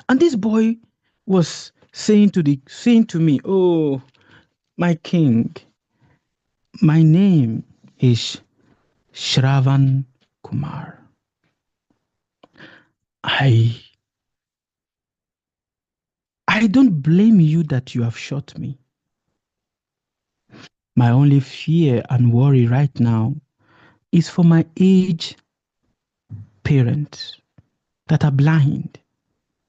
And this boy was saying to me, "Oh, my king, my name is Shravan Kumar. I don't blame you that you have shot me. My only fear and worry right now is for my aged parents that are blind,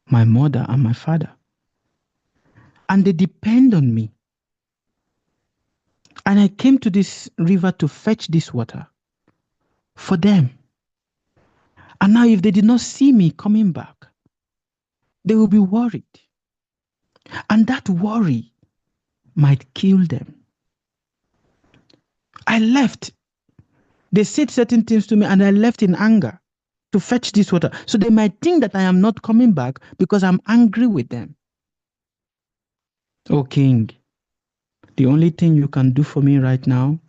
my mother and my father. And they depend on me. And I came to this river to fetch this water for them. And now if they did not see me coming back, they will be worried. And that worry might kill them." I left. They said certain things to me and I left in anger to fetch this water. So they might think that I am not coming back because I'm angry with them. "Oh, King, the only thing you can do for me right now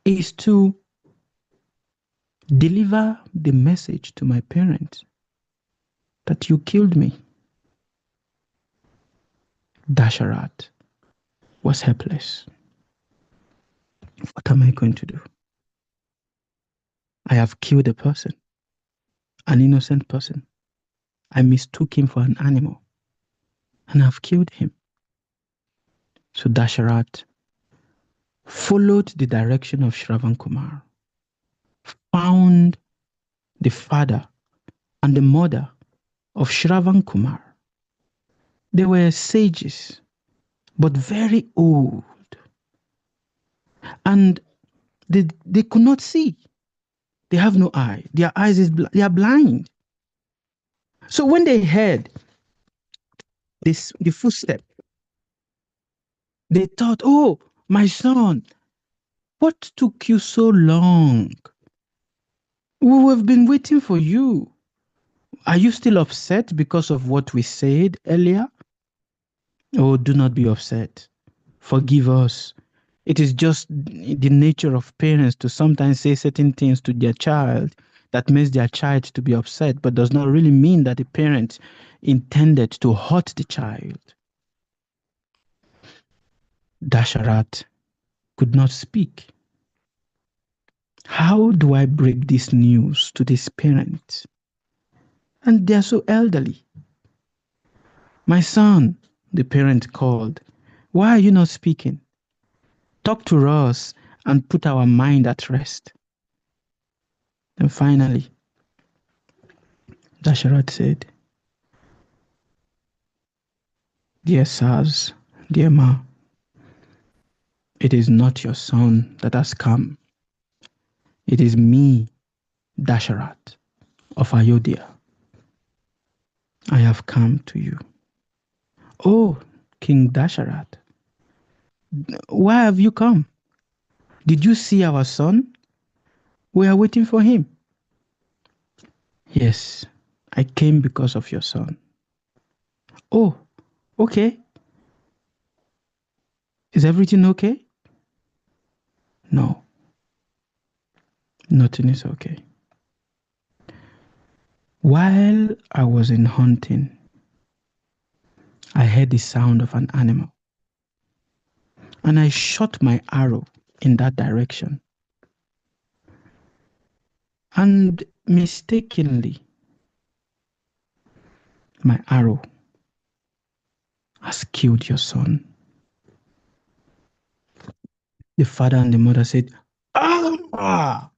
is to deliver the message to my parents that you killed me." Dasharat was helpless. What am I going to do? I have killed a person, an innocent person. I mistook him for an animal and I've killed him. So Dasharat followed the direction of Shravan Kumar, found the father and the mother of Shravan Kumar. They were sages, but very old. And they could not see. They have no eye. Their eyes they are blind. So when they heard the footstep, they thought, "Oh, my son, what took you so long We have been waiting for you. Are you still upset because of what we said earlier? Oh, do not be upset. Forgive us. It is just the nature of parents to sometimes say certain things to their child that makes their child to be upset, but does not really mean that the parent intended to hurt the child. Dasharat could not speak. How do I break this news to these parents? And they are so elderly. My son, the parent called. Why are you not speaking? Talk to us and put our mind at rest. And finally, Dasharat said, Dear Saz, dear Ma, it is not your son that has come. It is me, Dasharat of Ayodhya. I have come to you. Oh, King Dasharat, why have you come? Did you see our son? We are waiting for him. Yes, I came because of your son. Oh, okay. Is everything okay? No, nothing is okay. While I was in hunting, I heard the sound of an animal, and I shot my arrow in that direction. And mistakenly, my arrow has killed your son. The father and the mother said, Ah,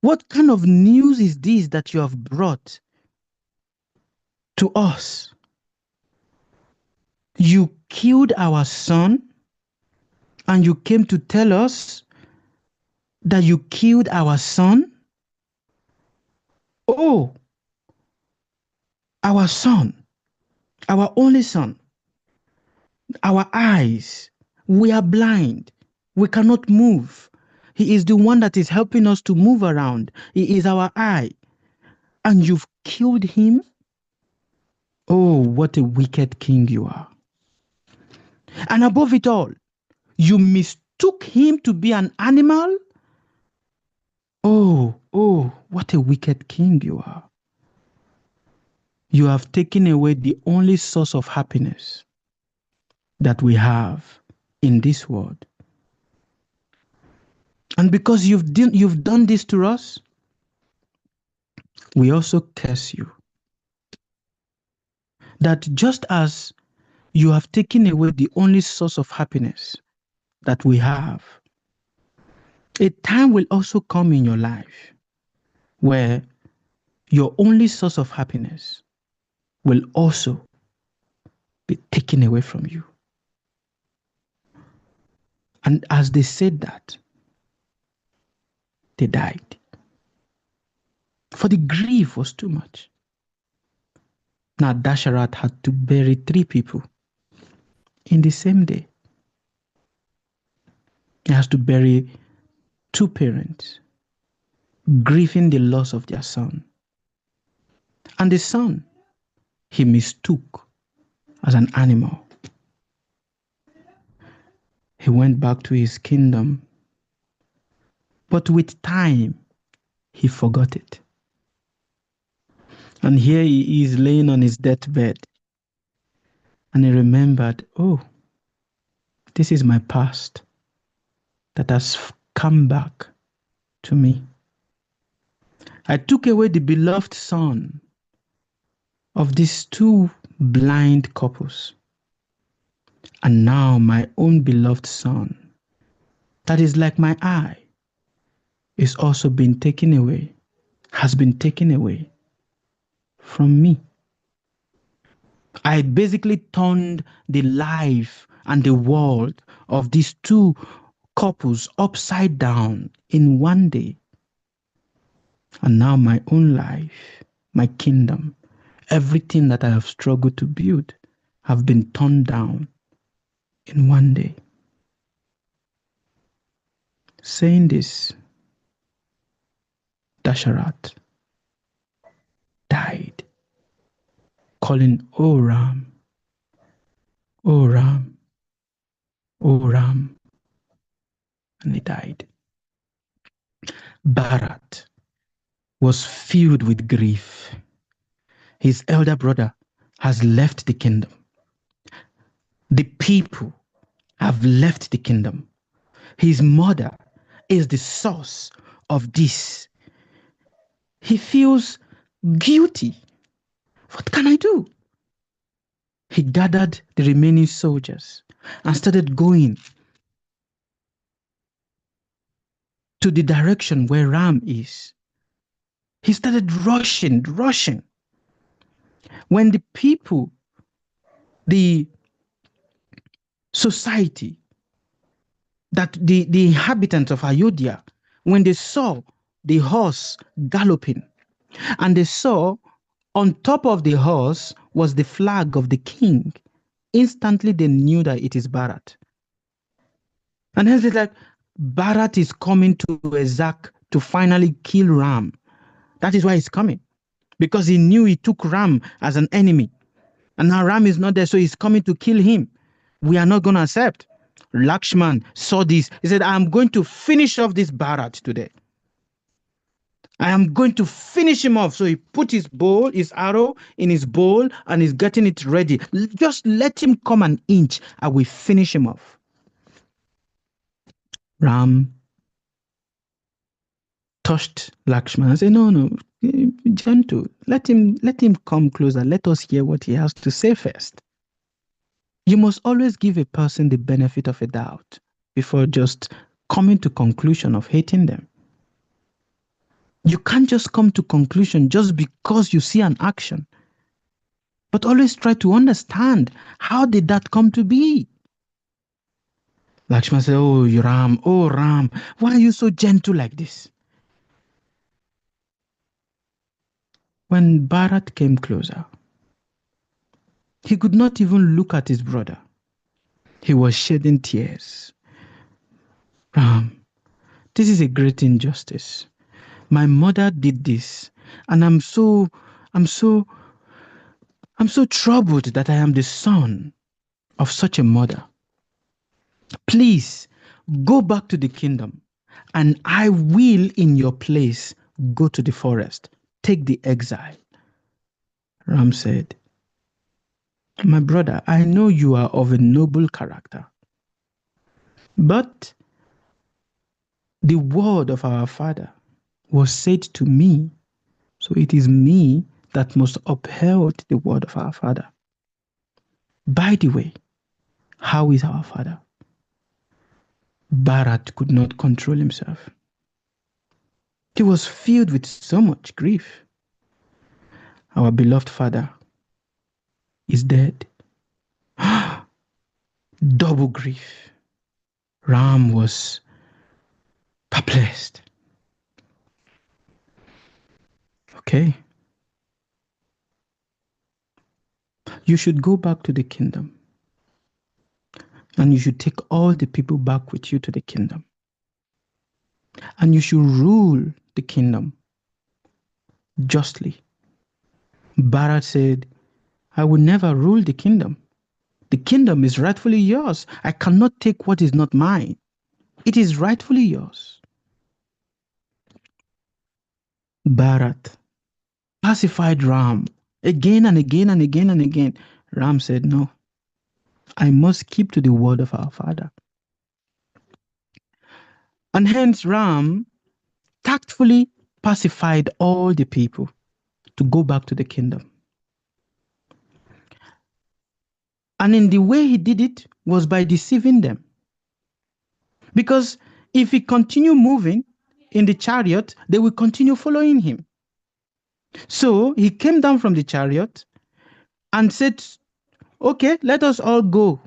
what kind of news is this that you have brought to us? You killed our son, and you came to tell us that you killed our son? Oh, our son, our only son, our eyes, we are blind. We cannot move. He is the one that is helping us to move around. He is our eye. And you've killed him? Oh, what a wicked king you are. And above it all, you mistook him to be an animal? Oh, what a wicked king you are. You have taken away the only source of happiness that we have in this world. And because you've done this to us, we also curse you. That just as you have taken away the only source of happiness that we have, a time will also come in your life where your only source of happiness will also be taken away from you. And as they said that, they died. For the grief was too much. Now Dasharat had to bury 3 people in the same day. He has to bury 2 parents, grieving the loss of their son. And the son, he mistook as an animal. He went back to his kingdom, but with time, he forgot it. And here he is laying on his deathbed, and he remembered, oh, this is my past that has come back to me. I took away the beloved son of these 2 blind couples, and now my own beloved son, that is like my eye, is also being taken away, has been taken away from me. I basically turned the life and the world of these 2 couples upside down in one day. And now my own life, my kingdom, everything that I have struggled to build have been torn down in one day. Saying this, Dasharat died, calling, "O Ram, O Ram, O Ram," and he died. Bharat was filled with grief. His elder brother has left the kingdom. The people have left the kingdom. His mother is the source of this. He feels guilty. What can I do? He gathered the remaining soldiers and started going to the direction where Ram is. He started rushing. When the people, the society, that the inhabitants of Ayodhya, when they saw the horse galloping, and they saw on top of the horse was the flag of the king, instantly they knew that it is Bharat. And hence it's like, Bharat is coming to Ezak to finally kill Ram. That is why he's coming. Because he knew he took Ram as an enemy. And now Ram is not there, so he's coming to kill him. We are not going to accept. Lakshman saw this. He said, I'm going to finish off this Bharat today. I am going to finish him off. So he put his bowl, his arrow in his bowl, and he's getting it ready. Just let him come an inch. I will finish him off. Ram touched Lakshman and said, no, gentle. Let him come closer. Let us hear what he has to say first. You must always give a person the benefit of a doubt before just coming to conclusion of hating them. You can't just come to conclusion just because you see an action, but always try to understand, how did that come to be? Lakshman said, oh Ram, why are you so gentle like this? When Bharat came closer, he could not even look at his brother. He was shedding tears. Ram, this is a great injustice. My mother did this, and I'm so troubled that I am the son of such a mother. Please go back to the kingdom, and I will in your place go to the forest, take the exile. Ram said, my brother, I know you are of a noble character, but the word of our father was said to me, so it is me that must uphold the word of our father. By the way, how is our father? Bharat could not control himself. He was filled with so much grief. Our beloved father is dead. Double grief. Ram was perplexed. Okay. You should go back to the kingdom, and you should take all the people back with you to the kingdom, and you should rule the kingdom justly. Bharat said, I will never rule the kingdom. The kingdom is rightfully yours. I cannot take what is not mine. It is rightfully yours. Bharat pacified Ram again and again and again and again. Ram said, no, I must keep to the word of our father. And hence Ram tactfully pacified all the people to go back to the kingdom. And in the way he did it was by deceiving them. Because if he continued moving in the chariot, they will continue following him. So he came down from the chariot and said, okay, let us all go.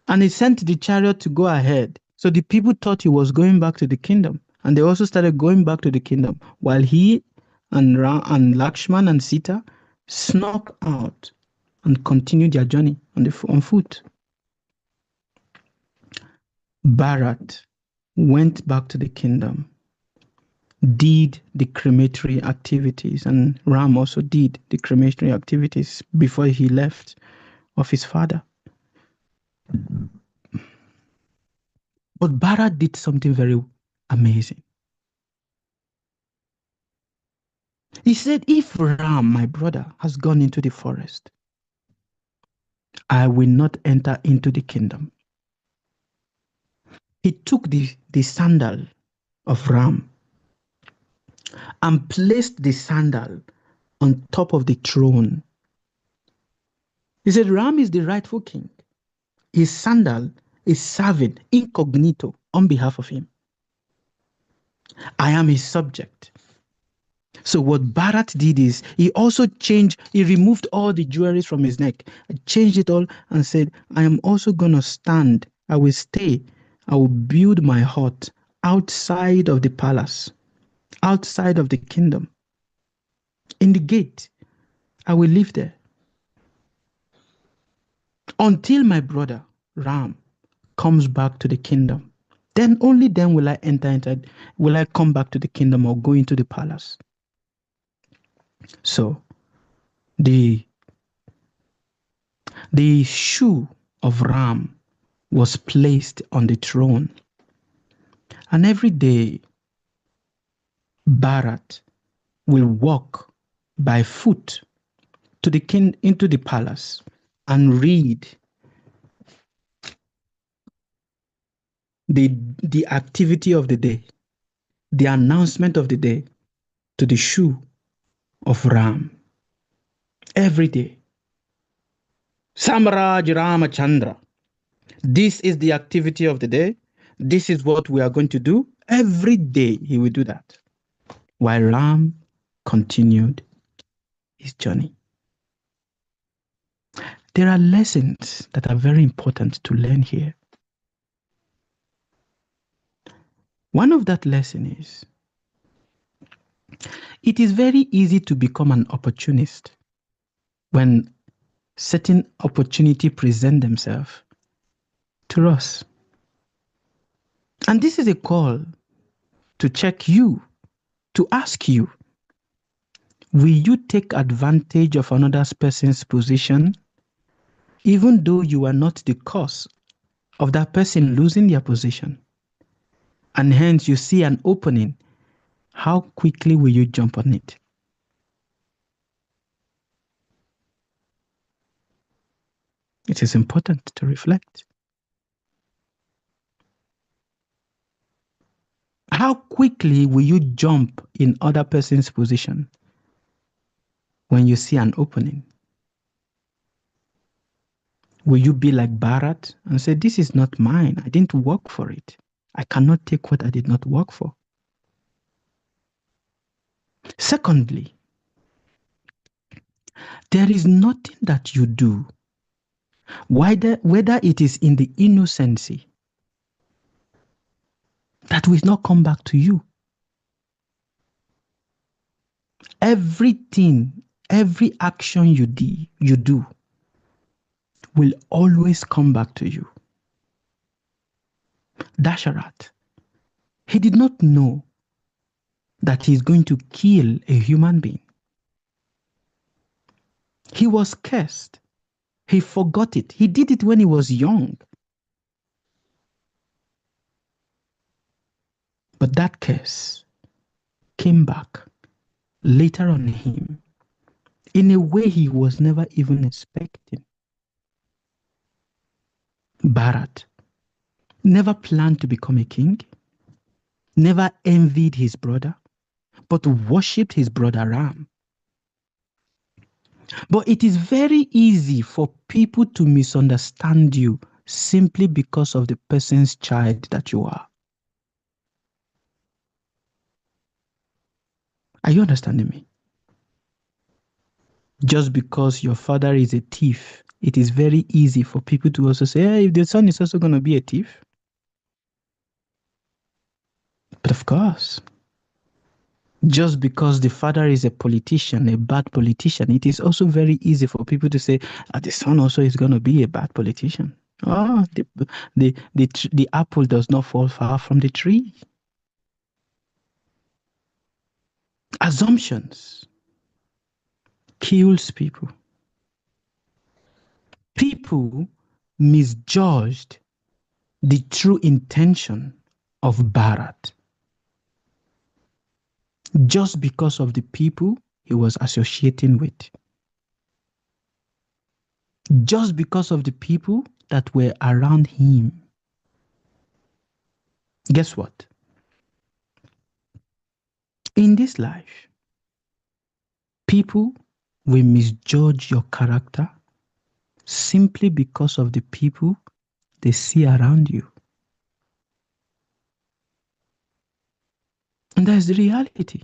And he sent the chariot to go ahead. So the people thought he was going back to the kingdom. And they also started going back to the kingdom, while he and Lakshman and Sita snuck out and continued their journey on foot. Bharat went back to the kingdom. did the crematory activities, and Ram also did the crematory activities before he left of his father. But Bharat did something very amazing. He said, if Ram, my brother, has gone into the forest, I will not enter into the kingdom. He took the sandal of Ram and placed the sandal on top of the throne. He said, Ram is the rightful king. His sandal is serving incognito on behalf of him. I am his subject. So what Bharat did is he also changed, he removed all the jewelry from his neck, changed it all and said, I am also going to stand, I will stay, I will build my hut outside of the palace, outside of the kingdom. In the gate, I will live there. Until my brother, Ram, comes back to the kingdom. Then only then will I will I come back to the kingdom or go into the palace. So the shoe of Ram was placed on the throne. And every day, Bharat will walk by foot to the king into the palace and read the activity of the day, the announcement of the day to the shoe of Ram. Every day. Samraj Ramachandra. This is the activity of the day. This is what we are going to do. Every day he will do that. While Ram continued his journey. There are lessons that are very important to learn here. One of that lesson is, it is very easy to become an opportunist when certain opportunity present themselves to us. And this is a call to check you, to ask you, will you take advantage of another person's position, even though you are not the cause of that person losing their position? And hence you see an opening, how quickly will you jump on it? It is important to reflect. How quickly will you jump in other person's position when you see an opening? Will you be like Bharat and say, this is not mine, I didn't work for it. I cannot take what I did not work for. Secondly, there is nothing that you do, whether it is in the innocency, that will not come back to you. Everything, every action you do will always come back to you. Dasharat, he did not know that he's going to kill a human being. He was cursed. He forgot it. He did it when he was young. But that curse came back later on him in a way he was never even expecting. Bharat never planned to become a king, never envied his brother, but worshipped his brother Ram. But it is very easy for people to misunderstand you simply because of the person's child that you are. Are you understanding me? Just because your father is a thief, it is very easy for people to also say, hey, if the son is also going to be a thief. But of course, just because the father is a politician, a bad politician, it is also very easy for people to say, the son also is going to be a bad politician. Oh, the apple does not fall far from the tree. Assumptions kills people. People misjudged the true intention of Bharat just because of the people he was associating with. Just because of the people that were around him. Guess what? In this life, people will misjudge your character simply because of the people they see around you. And that's the reality.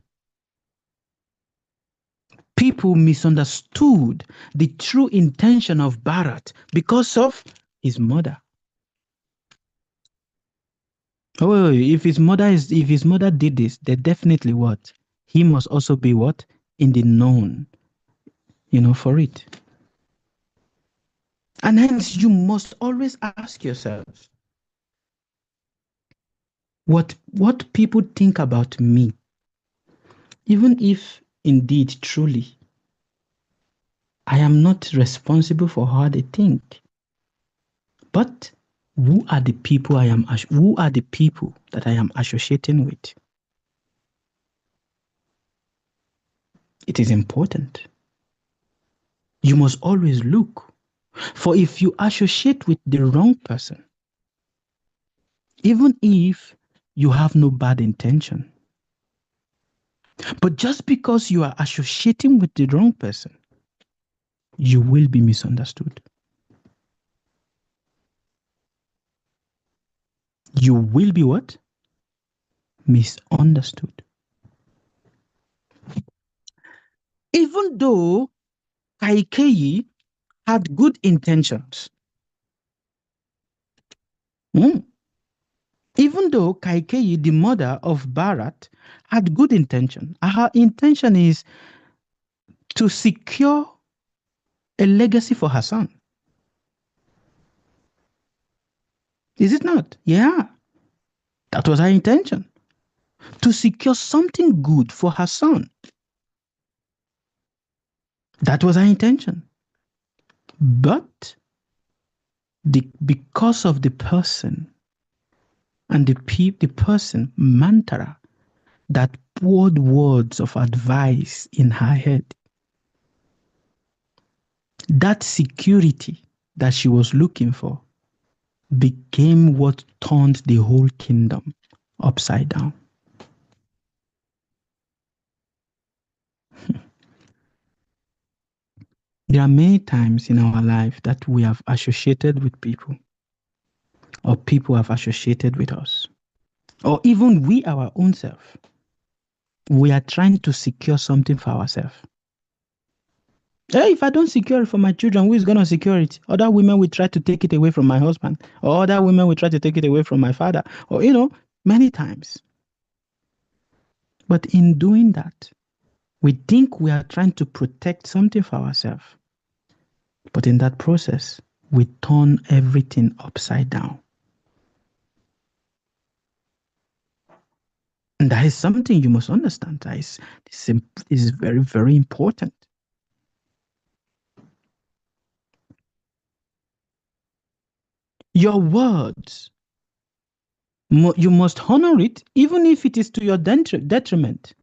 People misunderstood the true intention of Bharat because of his mother. Oh, if his mother did this, then definitely what? He must also be what? In the known, for it. And hence you must always ask yourselves, what people think about me, even if indeed truly I am not responsible for how they think. But who are the people that I am associating with? It is important. You must always look. For if you associate with the wrong person, even if you have no bad intention, but just because you are associating with the wrong person, you will be misunderstood. You will be what? Misunderstood. Even though Kaikeyi had good intentions, even though Kaikeyi, the mother of Bharat, had good intention, her intention is to secure a legacy for her son. Is it not? Yeah. That was her intention. To secure something good for her son. That was her intention. But because of the person and the person, Mantra, that poured words of advice in her head, that security that she was looking for became what turned the whole kingdom upside down. There are many times in our life that we have associated with people, or people have associated with us, or even we, our own self. We are trying to secure something for ourselves. Hey, if I don't secure it for my children, who is going to secure it? Other women will try to take it away from my husband, or other women will try to take it away from my father, or, many times. But in doing that, we think we are trying to protect something for ourselves. But in that process, we turn everything upside down. And that is something you must understand. This is very, very important. Your words, you must honor it, even if it is to your detriment.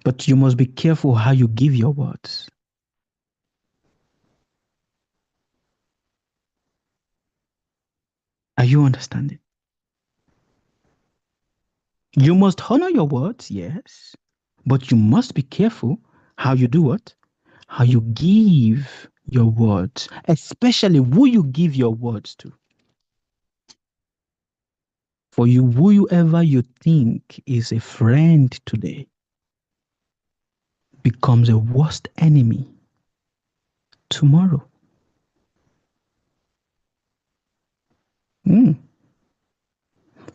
But you must be careful how you give your words. Are you understanding? You must honor your words, yes, but you must be careful how you do what? How you give your words, especially who you give your words to. For you, whoever you think is a friend today becomes a worst enemy tomorrow.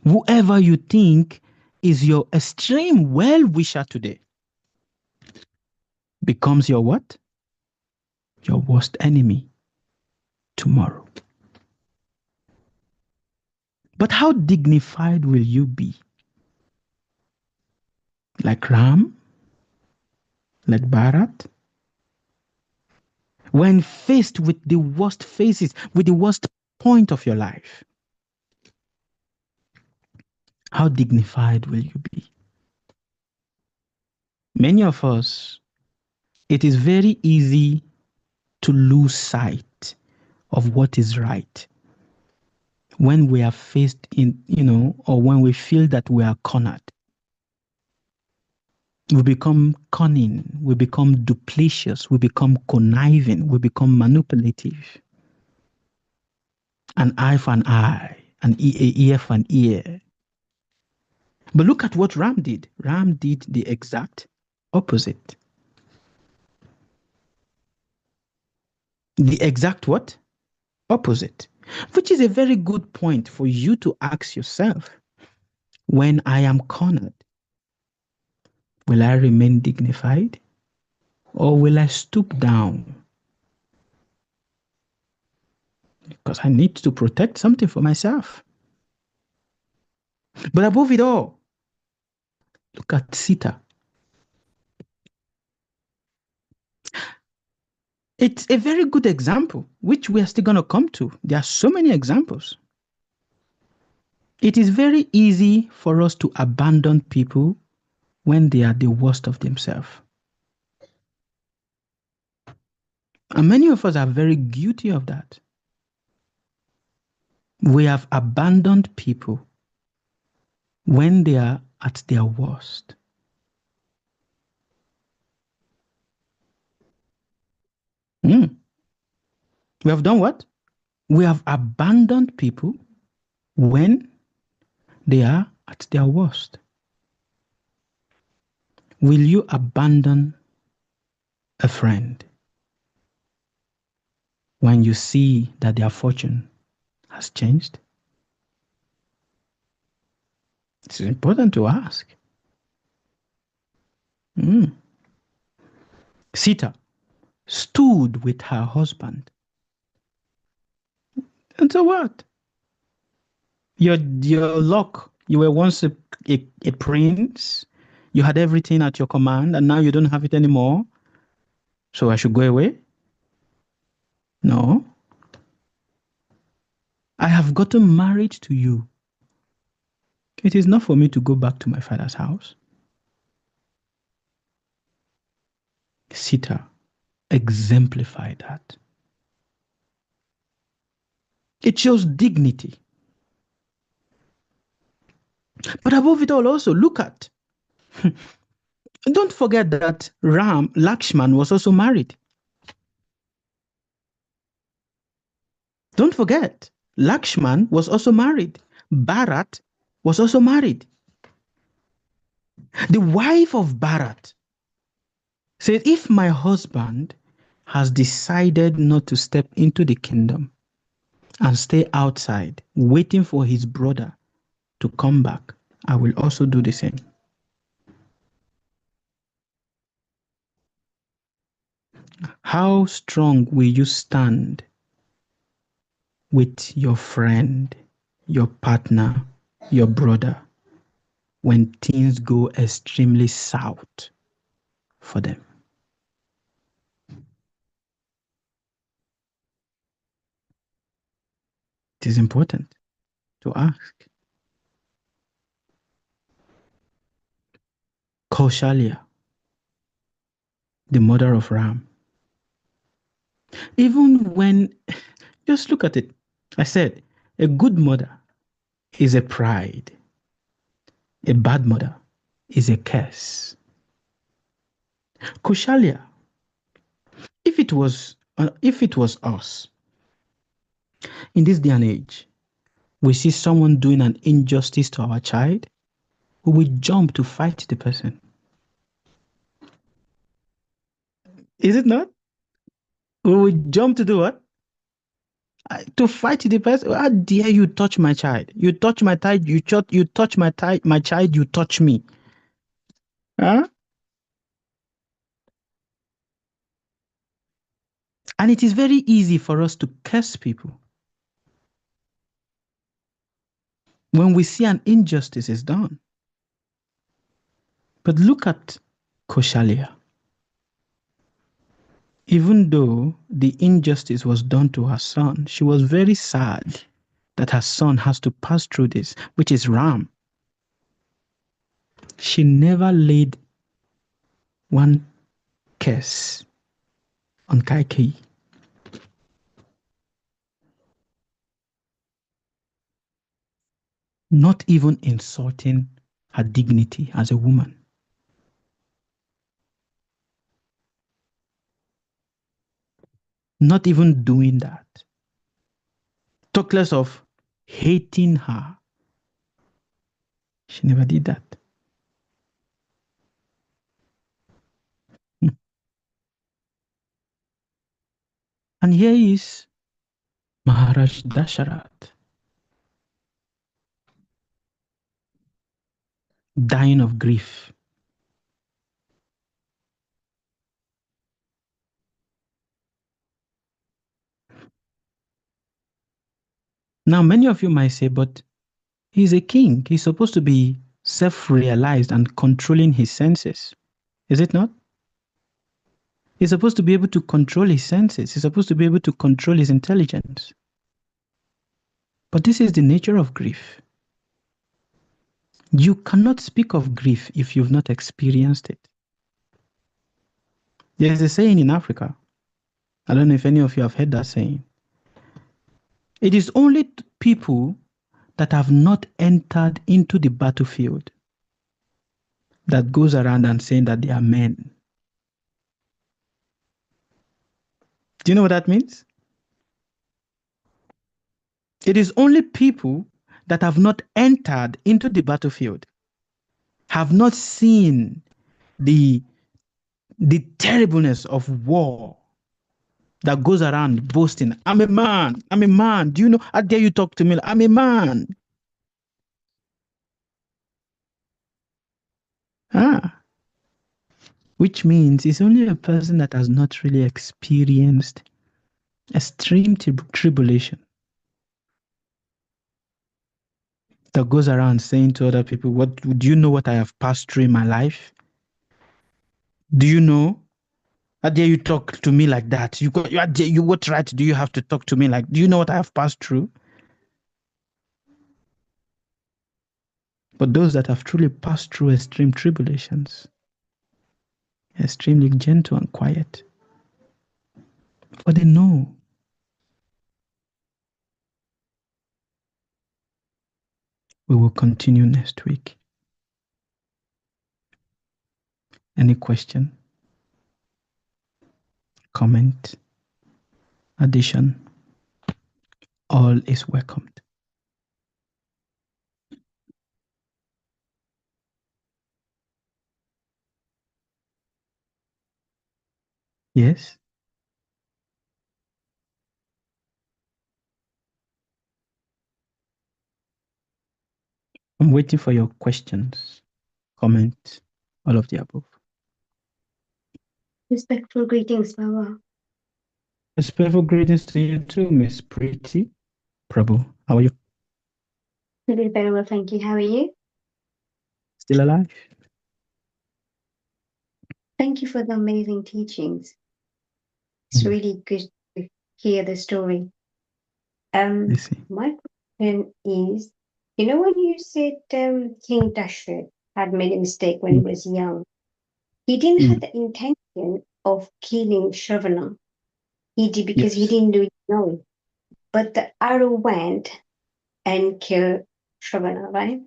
Whoever you think is your extreme well-wisher today becomes your what? Your worst enemy tomorrow. But how dignified will you be like Ram, like Bharat, when faced with the worst phases, with the worst point of your life, how dignified will you be? Many of us, it is very easy to lose sight of what is right when we are faced in, or when we feel that we are cornered. We become cunning, we become duplicitous, we become conniving, we become manipulative. An eye for an eye, an ear for an ear. But look at what Ram did. Ram did the exact opposite. The exact what? Opposite. Which is a very good point for you to ask yourself. When I am cornered, will I remain dignified? Or will I stoop down? Because I need to protect something for myself. But above it all, look at Sita. It's a very good example, which we are still going to come to. There are so many examples. It is very easy for us to abandon people when they are the worst of themselves. And many of us are very guilty of that. We have abandoned people when they are at their worst. We have done what? We have abandoned people when they are at their worst. Will you abandon a friend when you see that their fortune has changed? It's important to ask. Sita stood with her husband. And so what? Your luck, you were once a prince, you had everything at your command, and now you don't have it anymore. So I should go away? No. I have gotten married to you. It is not for me to go back to my father's house. Sita exemplify that. It shows dignity. But above it all, also look at. Don't forget that Lakshman was also married. Don't forget, Lakshman was also married. Bharat was also married. The wife of Bharat said, if my husband has decided not to step into the kingdom and stay outside, waiting for his brother to come back, I will also do the same. How strong will you stand with your friend, your partner, your brother, when things go extremely south for them? It is important to ask. Kaushalya, the mother of Ram. Even when, just look at it. I said, a good mother is a pride. A bad mother is a curse. Kaushalya, if it was us in this day and age, we see someone doing an injustice to our child, we will jump to fight the person. Is it not? We will jump to do what? To fight the person. How dare you touch my child? You touch my child. You touch my child. You touch me. Huh? And it is very easy for us to curse people when we see an injustice is done. But look at Koshalia. Even though the injustice was done to her son, she was very sad that her son has to pass through this, which is Ram. She never laid one curse on Kaikeyi. Not even insulting her dignity as a woman. Not even doing that. Talk less of hating her. She never did that. And here is Maharaj Dasharat dying of grief. Now, many of you might say, but he's a king. He's supposed to be self-realized and controlling his senses. Is it not? He's supposed to be able to control his senses. He's supposed to be able to control his intelligence. But this is the nature of grief. You cannot speak of grief if you've not experienced it. There's a saying in Africa. I don't know if any of you have heard that saying. It is only people that have not entered into the battlefield that goes around and saying that they are men. Do you know what that means? It is only people that have not entered into the battlefield, have not seen the terribleness of war, that goes around boasting, I'm a man, I'm a man. Do you know, how dare you talk to me? I'm a man. Which means it's only a person that has not really experienced extreme tribulation that goes around saying to other people, "What do you know what I have passed through in my life? Do you know? How dare you talk to me like that? What right do you have to talk to me like? Do you know what I have passed through?" But those that have truly passed through extreme tribulations, extremely gentle and quiet, for they know. We will continue next week. Any question, comment, addition, all is welcomed. Yes? I'm waiting for your questions, comments, all of the above. Respectful greetings, Baba. Respectful greetings to you too, Miss Pretty. Prabhu, how are you? Very, very well, thank you. How are you? Still alive? Thank you for the amazing teachings. It's really good to hear the story. My question is, you know, when you said King Dashrath had made a mistake when he was young, he didn't have the intention of killing Shravana. He did because he didn't really know it. But the arrow went and killed Shravana, right?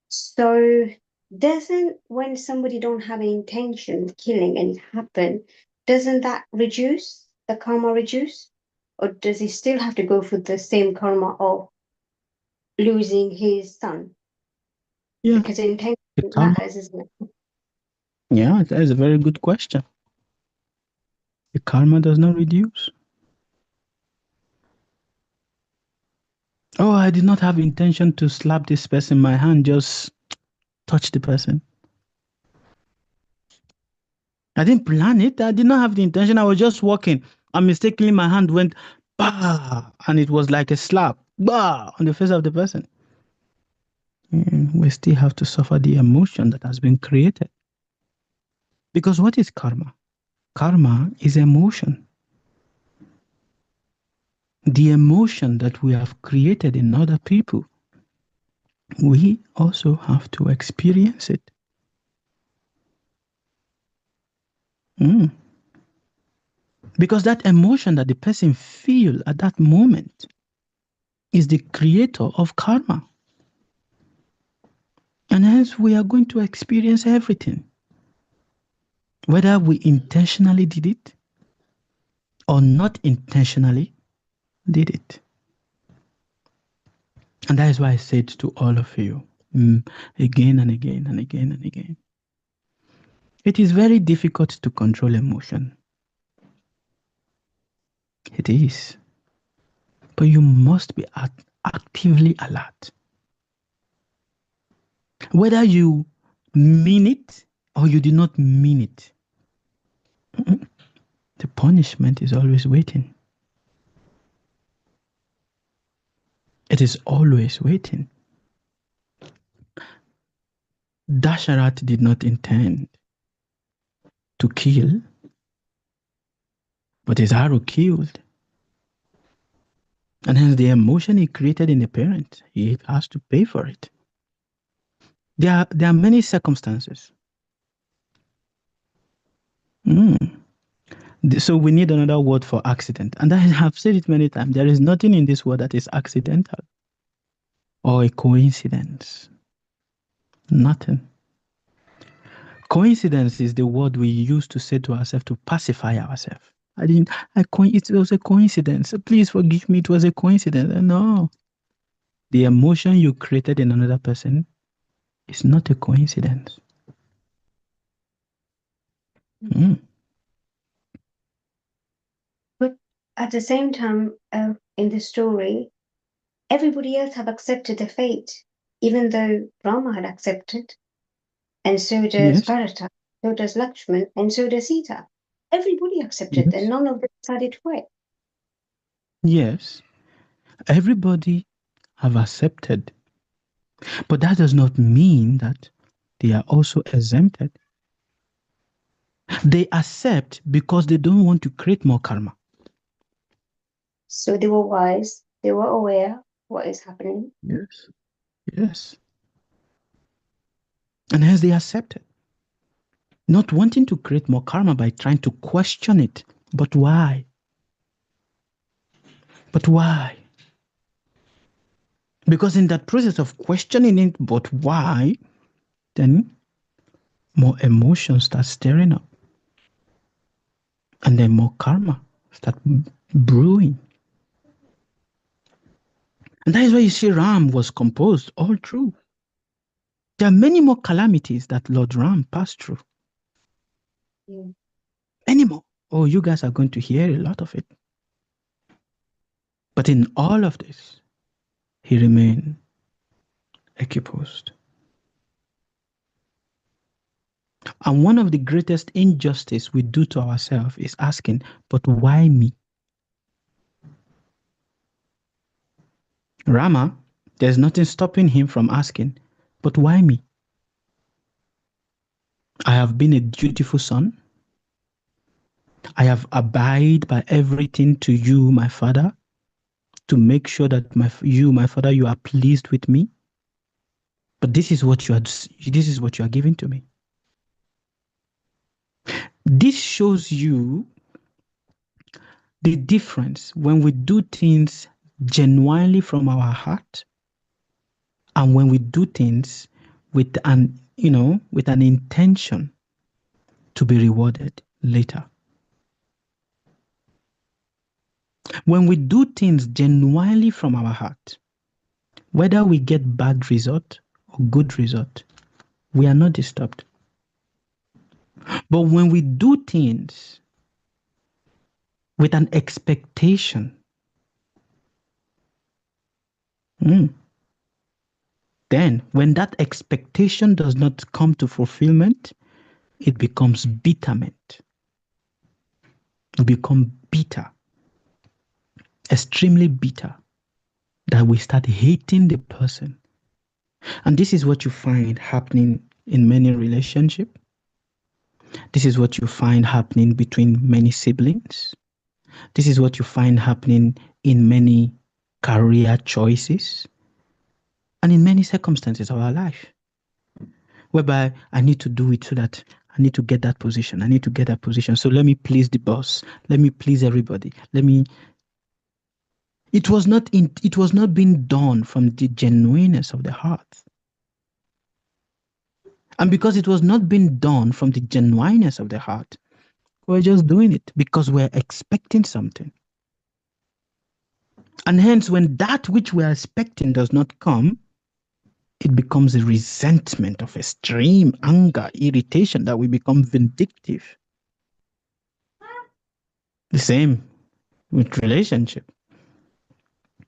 So doesn't when somebody don't have an intention of killing and it happen, doesn't that reduce the karma reduce? Or does he still have to go through the same karma of losing his son? Yeah. Because intention matters, isn't it? Yeah, that is a very good question. The karma does not reduce. Oh, I did not have intention to slap this person. My hand just touched the person. I didn't plan it. I did not have the intention. I was just walking and mistakenly my hand went bah, and it was like a slap bah on the face of the person. And we still have to suffer the emotion that has been created. Because what is karma? Karma is emotion. The emotion that we have created in other people, we also have to experience it. Because that emotion that the person feels at that moment is the creator of karma. And hence we are going to experience everything. Whether we intentionally did it or not intentionally did it. And that is why I said to all of you, again and again and again and again, it is very difficult to control emotion. It is. But you must be actively alert. Whether you mean it or you do not mean it, the punishment is always waiting. It is always waiting. Dasharat did not intend to kill, but his arrow killed. And hence the emotion he created in the parent, he has to pay for it. There are many circumstances. So we need another word for accident. And I have said it many times. There is nothing in this world that is accidental or a coincidence. Nothing. Coincidence is the word we use to say to ourselves to pacify ourselves. It was a coincidence. Please forgive me, it was a coincidence. No. The emotion you created in another person is not a coincidence. But at the same time, in the story, everybody else have accepted the fate, even though Rama had accepted, and so does Bharata, so does Lakshman, and so does Sita. Everybody accepted, and none of them decided to quit. Yes, everybody have accepted, but that does not mean that they are also exempted. They accept because they don't want to create more karma. So they were wise, they were aware what is happening. Yes. Yes. And hence they accepted. Not wanting to create more karma by trying to question it. But why? But why? Because in that process of questioning it, but why, then more emotions start stirring up. And then more karma start brewing. And that is why you see Ram was composed all through. There are many more calamities that Lord Ram passed through. Many more. Oh, you guys are going to hear a lot of it. But in all of this, he remained accused. And one of the greatest injustice we do to ourselves is asking, but why me? Rama, there's nothing stopping him from asking, but why me? I have been a dutiful son. I have abided by everything to you, my father, to make sure that my father, you are pleased with me. But this is what you are giving to me. This shows you the difference when we do things genuinely from our heart and when we do things with an intention to be rewarded later. When we do things genuinely from our heart, whether we get bad result or good result, we are not disturbed. But when we do things with an expectation, then when that expectation does not come to fulfillment, it becomes bitterment. We become bitter, extremely bitter, that we start hating the person. And this is what you find happening in many relationships. This is what you find happening between many siblings. This is what you find happening in many career choices and in many circumstances of our life, whereby I need to do it so that I need to get that position. I need to get that position. So let me please the boss. Let me please everybody. It was not being done from the genuineness of the heart. And because it was not being done from the genuineness of the heart, we're just doing it because we're expecting something. And hence, when that which we're expecting does not come, it becomes a resentment of extreme anger, irritation, that we become vindictive. The same with relationship.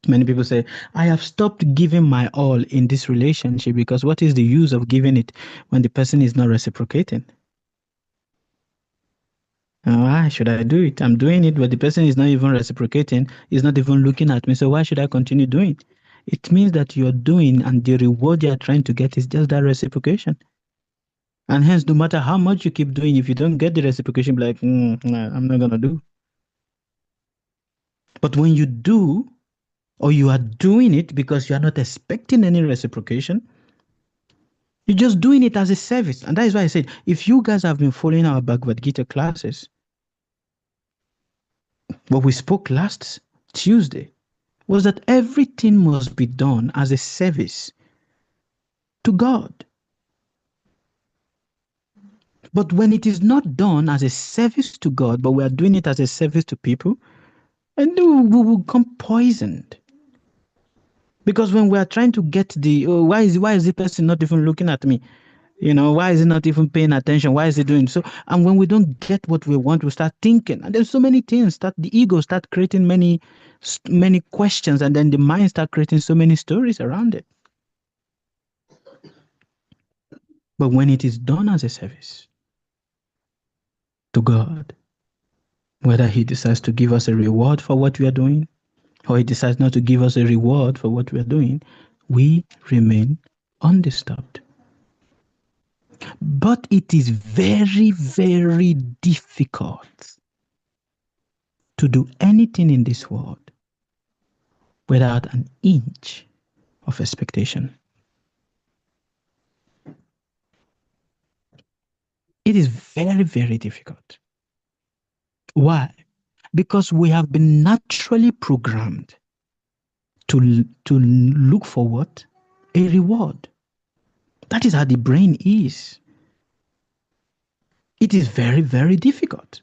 Many people say, I have stopped giving my all in this relationship because what is the use of giving it when the person is not reciprocating? Why should I do it? I'm doing it, but the person is not even reciprocating, is not even looking at me. So why should I continue doing it? It means that you're doing, and the reward you're trying to get is just that reciprocation. And hence, no matter how much you keep doing, if you don't get the reciprocation, be like, nah, I'm not going to do. But when you do, or you are doing it because you are not expecting any reciprocation, you're just doing it as a service. And that is why I said, if you guys have been following our Bhagavad Gita classes, what we spoke last Tuesday was that everything must be done as a service to God. But when it is not done as a service to God, but we are doing it as a service to people, and we will become poisoned. Because when we are trying to get the, why is the person not even looking at me? Why is he not even paying attention? Why is he doing so? And when we don't get what we want, we start thinking. And there's so many things that the ego start creating many questions, and then the mind start creating so many stories around it. But when it is done as a service to God, whether he decides to give us a reward for what we are doing, or he decides not to give us a reward for what we are doing, we remain undisturbed. But it is very, very difficult to do anything in this world without an inch of expectation. It is very, very difficult. Why? Because we have been naturally programmed to look for what? A reward. That is how the brain is. It is very, very difficult.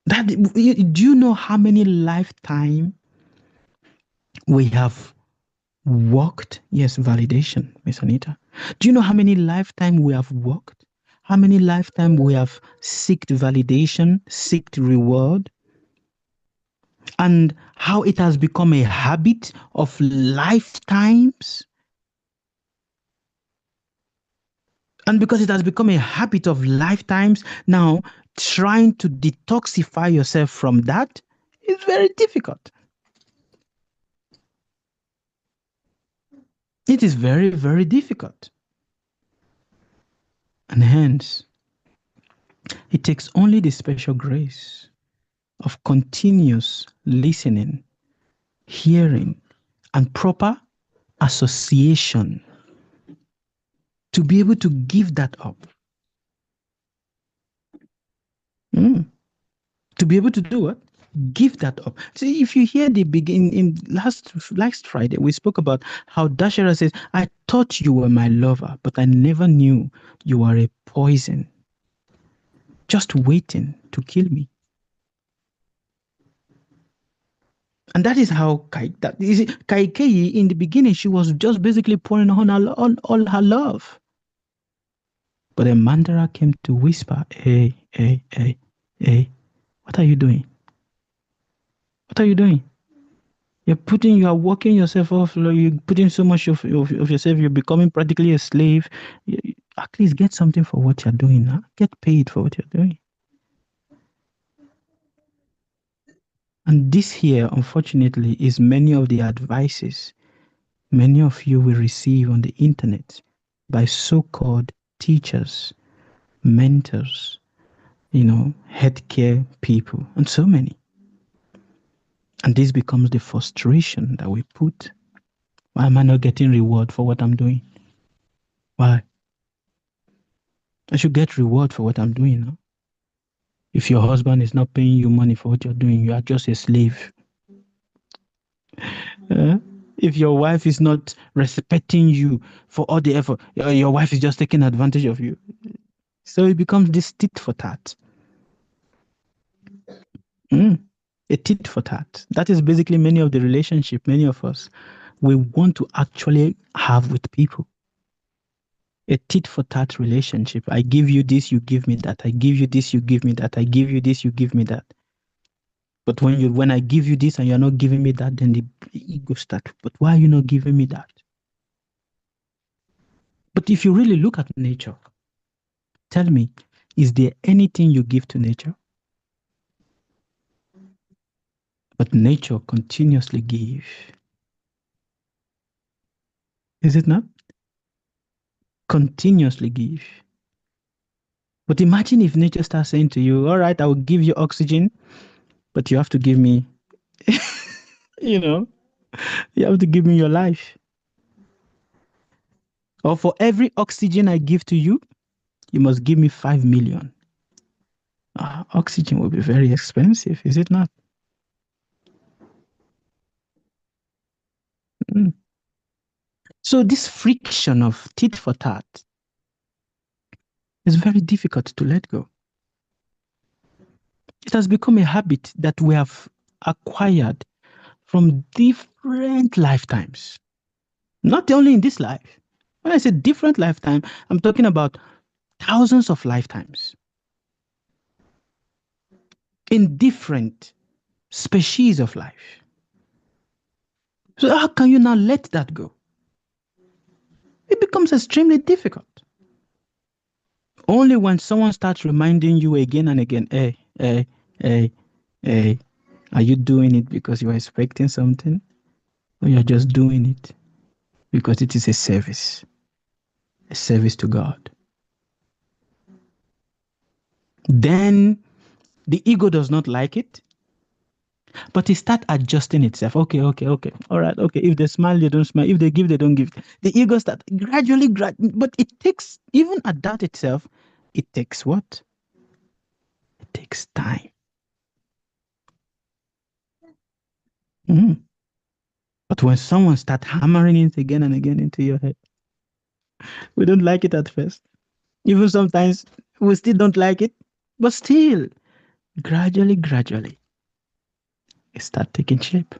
Do you know how many lifetimes we have walked? Yes, validation, Miss Anita. Do you know how many lifetimes we have walked? How many lifetimes we have sought validation, sought reward? And how it has become a habit of lifetimes? And because it has become a habit of lifetimes, now trying to detoxify yourself from that is very difficult. It is very, very difficult. And hence, it takes only the special grace of continuous listening, hearing, and proper association to be able to give that up. To be able to do what? Give that up. See, if you hear the beginning in last Friday, we spoke about how Dashera says, I thought you were my lover, but I never knew you were a poison, just waiting to kill me. And that is how Kaikei, in the beginning, she was just basically pouring on all her love. But then Mandara came to whisper, hey, what are you doing? What are you doing? You are working yourself off, you're putting so much of yourself, you're becoming practically a slave. At least get something for what you're doing now. Get paid for what you're doing. And this here, unfortunately, is many of the advices many of you will receive on the internet by so-called teachers, mentors, healthcare people, and so many. And this becomes the frustration that we put. Why am I not getting reward for what I'm doing? Why? I should get reward for what I'm doing. No? If your husband is not paying you money for what you're doing, you are just a slave. If your wife is not respecting you for all the effort, your wife is just taking advantage of you. So it becomes this tit for tat. A tit for tat. That is basically many of the relationship many of us we want to actually have with people. A tit for tat relationship. I give you this, you give me that. I give you this, you give me that. I give you this, you give me that. But when I give you this and you're not giving me that, then the ego starts. But why are you not giving me that? But if you really look at nature, tell me, is there anything you give to nature? But nature continuously gives. Is it not? Continuously give. But imagine if nature starts saying to you, all right, I will give you oxygen, but you have to give me, you have to give me your life. Or for every oxygen I give to you, you must give me 5 million. Oxygen will be very expensive, is it not? So this friction of tit for tat is very difficult to let go. It has become a habit that we have acquired from different lifetimes. Not only in this life. When I say different lifetime, I'm talking about thousands of lifetimes in different species of life. So how can you now let that go? It becomes extremely difficult. Only when someone starts reminding you again and again, hey, are you doing it because you are expecting something? Or you're just doing it because it is a service to God. Then the ego does not like it, but it starts adjusting itself. Okay. All right, okay. If they smile, they don't smile. If they give, they don't give. The ego starts gradually, but it takes, even at that itself, it takes what? It takes time. But when someone starts hammering it again and again into your head, we don't like it at first. Even sometimes we still don't like it, but still, gradually, it starts taking shape.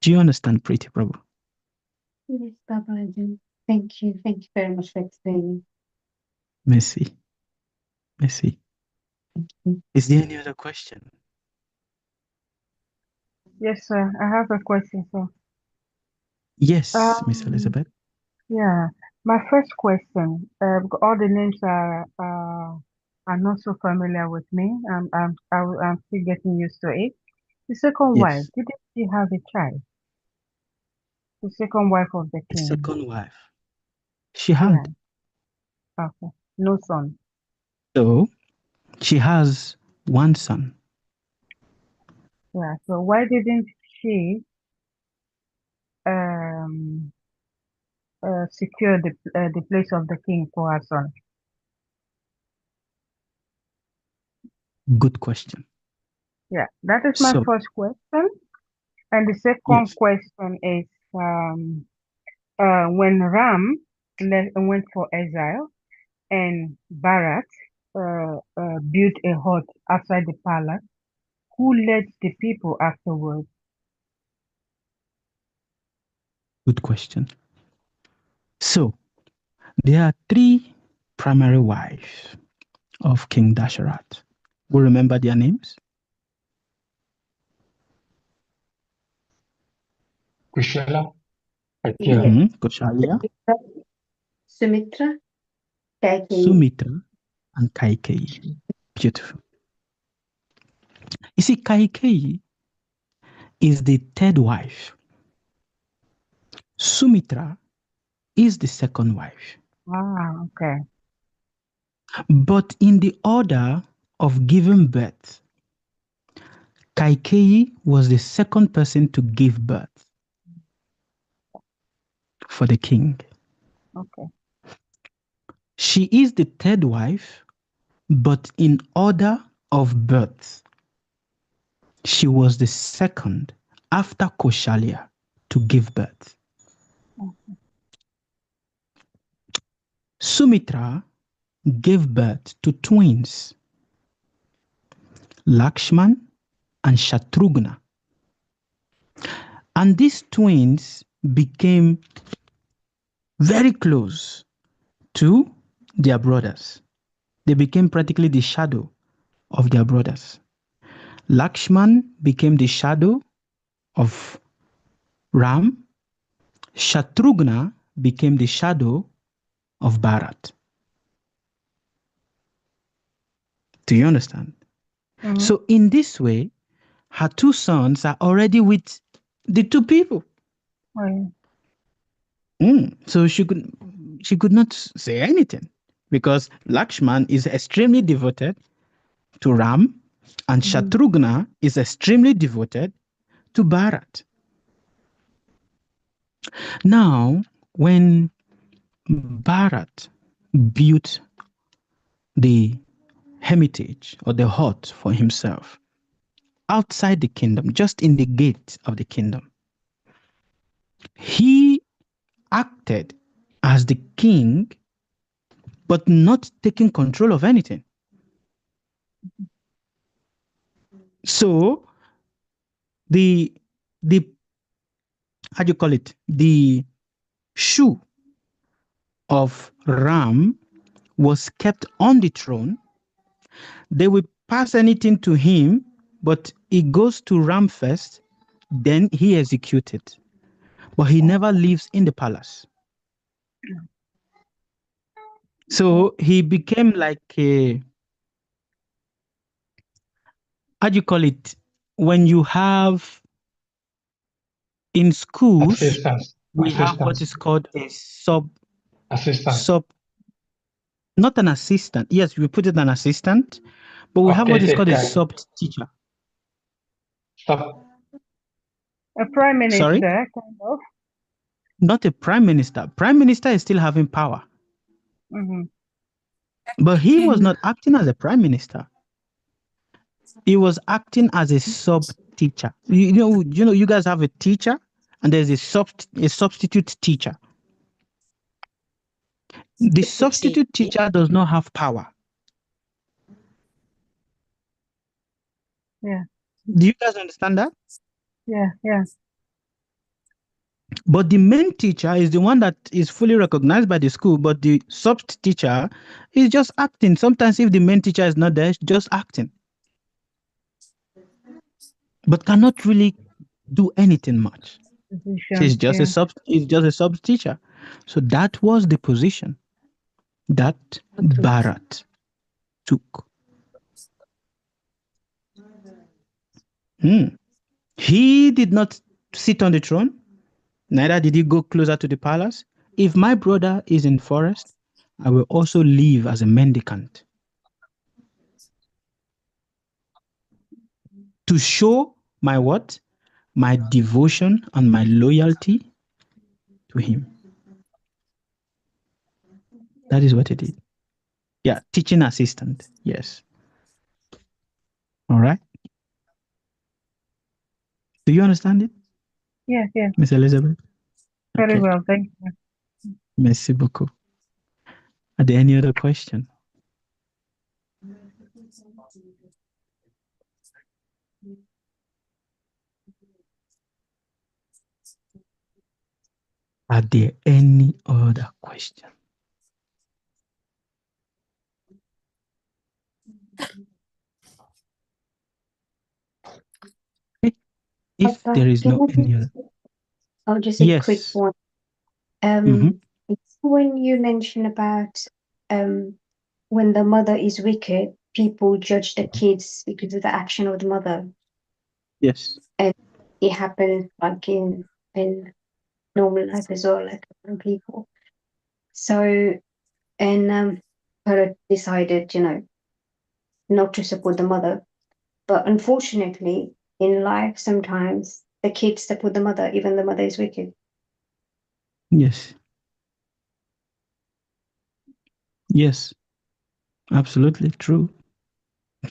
Do you understand, Pretty Prabhu? Yes, Baba, I do. Thank you. Thank you very much for explaining. Merci. Thank you. Is there any other question? Yes, sir. I have a question, sir. Yes, Miss Elizabeth. Yeah. My first question, because all the names are not so familiar with me. I'm still getting used to it. The second wife, Yes. didn't she have a child? The second wife of the The king. second wife. She Yeah. had. Okay. No son. So she has one son. Yeah. So why didn't she um secure the place of the king for her son? Good question. Yeah. That is my So, first question. And the second yes, question is when Ram went for exile and Bharat built a hut outside the palace, who led the people afterwards? good question. So, there are three primary wives of King Dasharat. We remember their names? Kushala, Yes. Koshalya, Sumitra, Kaikeyi. Sumitra, and Kaikeyi. Beautiful. You see, Kaikeyi is the third wife. Sumitra is the second wife. Okay. But in the order of giving birth, Kaikeyi was the second person to give birth for the king. Okay. She is the third wife, but in order of birth, she was the second after Koshalia to give birth. Okay. Sumitra gave birth to twins, Lakshman and Shatrughna. And these twins became very close to their brothers. They became practically the shadow of their brothers. Lakshman became the shadow of Ram. Shatrughna became the shadow of Bharat. Do you understand? Mm-hmm. So in this way, her two sons are already with the two people. Oh, So she could not say anything because Lakshman is extremely devoted to Ram and Shatrughna is extremely devoted to Bharat. Now, when Bharat built the hermitage or the hut for himself outside the kingdom, just in the gate of the kingdom, he acted as the king, but not taking control of anything. So the how do you call it? The shoe of Ram was kept on the throne. They will pass anything to him, but it goes to Ram first, then he executed. But he never lives in the palace. So he became like a, how do you call it? When you have in schools, we have what is called a sub, not an assistant. Yes, we put it an assistant, but we have what is called a sub teacher. a prime minister, Sorry? kind of. Not a prime minister. Prime minister is still having power. Mm-hmm. But he was not acting as a prime minister. He was acting as a sub teacher. You guys have a teacher and there's a substitute teacher. The substitute teacher does not have power. Yeah. Do you guys understand that? Yeah. Yeah. But the main teacher is the one that is fully recognized by the school, but the sub teacher is just acting. Sometimes if the main teacher is not there, just acting. But cannot really do anything much. She's just a sub teacher. So that was the position that Bharat took. He did not sit on the throne, neither did he go closer to the palace. If my brother is in forest, I will also live as a mendicant to show my what? My devotion and my loyalty to him. That is what he did. Yeah, teaching assistant. Yes. All right. Do you understand it? Yeah. Yeah. Miss Elizabeth? Very well. Thank you. Merci beaucoup. Are there any other question? Are there any other question? If there is no any other. Oh, just a quick one. When you mention about when the mother is wicked, people judge the kids because of the action of the mother. Yes. And it happens like in normal life as well, like other people. So, and Bharat decided, not to support the mother. But unfortunately, in life, sometimes the kids support the mother, even the mother is wicked. Yes. Yes. Absolutely true.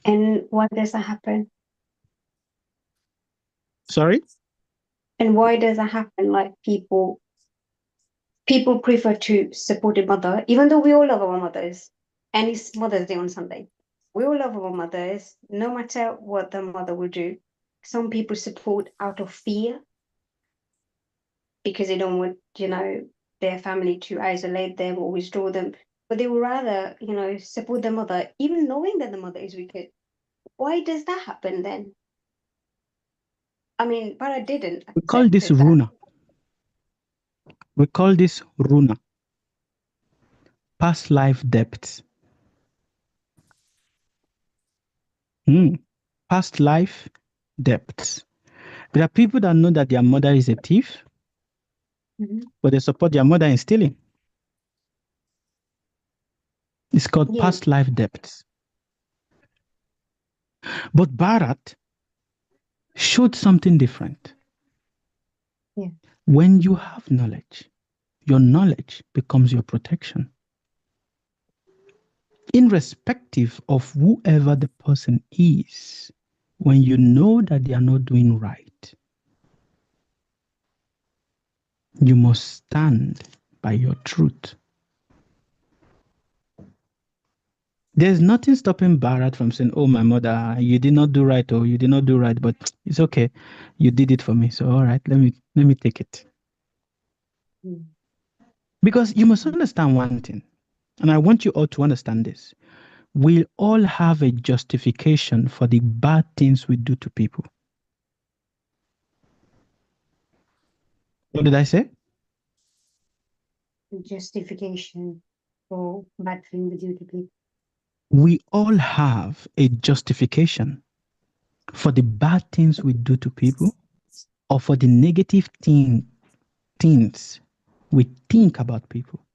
And why does that happen? Sorry? And why does that happen? Like people prefer to support a mother, even though we all love our mothers. And it's Mother's Day on Sunday. We all love our mothers, no matter what the mother will do. Some people support out of fear because they don't want, their family to isolate them or withdraw them. But they would rather, support the mother, even knowing that the mother is wicked. Why does that happen then? I mean, but I didn't We call this accept that. runa. We call this runa. Past life debts. Past life debts. There are people that know that their mother is a thief, but they support their mother in stealing. It's called past life debts. But Bharat showed something different. Yeah. When you have knowledge, your knowledge becomes your protection. Irrespective of whoever the person is, when you know that they are not doing right, you must stand by your truth. There's nothing stopping Bharat from saying, "Oh, my mother, you did not do right, or you did not do right, but it's okay. You did it for me. So all right, let me take it." Because you must understand one thing, and I want you all to understand this. We all have a justification for the bad things we do to people. What did I say? Justification for bad thing we do to people. We all have a justification for the bad things we do to people, or for the negative things we think about people.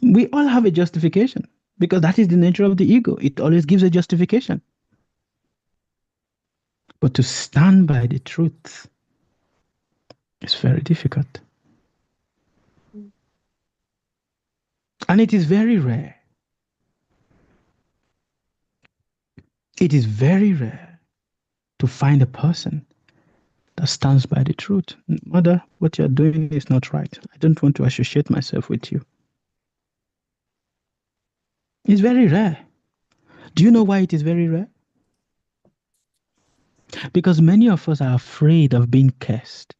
We all have a justification because that is the nature of the ego. It always gives a justification. But to stand by the truth is very difficult. And it is very rare. It is very rare to find a person that stands by the truth. Mother, what you're doing is not right. I don't want to associate myself with you. It's very rare. Do you know why it is very rare? Because many of us are afraid of being cursed.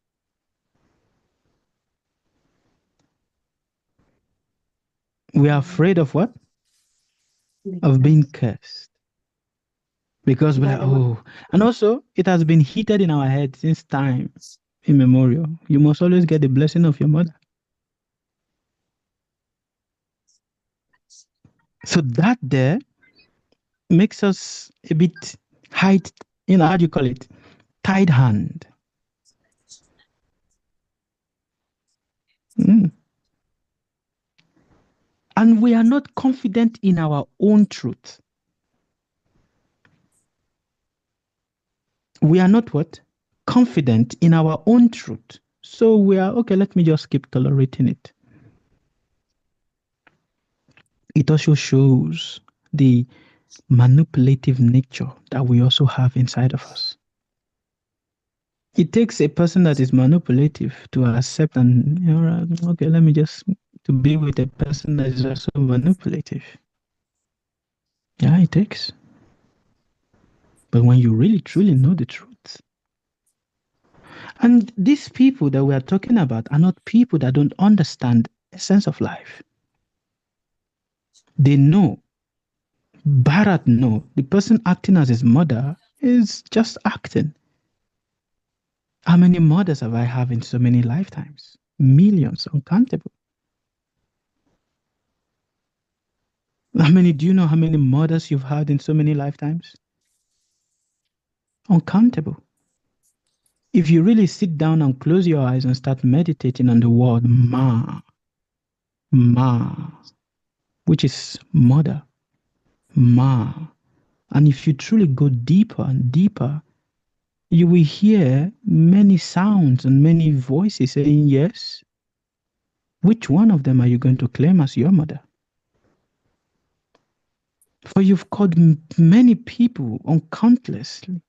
We are afraid of what? Of being cursed. Because we're like, oh, and also it has been heated in our head since time immemorial. You must always get the blessing of your mother. So that there makes us a bit hide, how do you call it? Tied hand. And we are not confident in our own truth. We are not what? Confident in our own truth. So we are, okay, let me just keep tolerating it. It also shows the manipulative nature that we also have inside of us. It takes a person that is manipulative to accept and, okay, let me just to be with a person that is also manipulative. Yeah, it takes. But when you really truly know the truth, and these people that we are talking about are not people that don't understand the sense of life. They know. Bharat know. The person acting as his mother is just acting. How many mothers have I had in so many lifetimes? Millions, uncountable. Do you know how many mothers you've had in so many lifetimes? Uncountable. If you really sit down and close your eyes and start meditating on the word ma, Ma, which is mother. Ma. And if you truly go deeper and deeper, you will hear many sounds and many voices saying yes. Which one of them are you going to claim as your mother? For you've called many people uncountlessly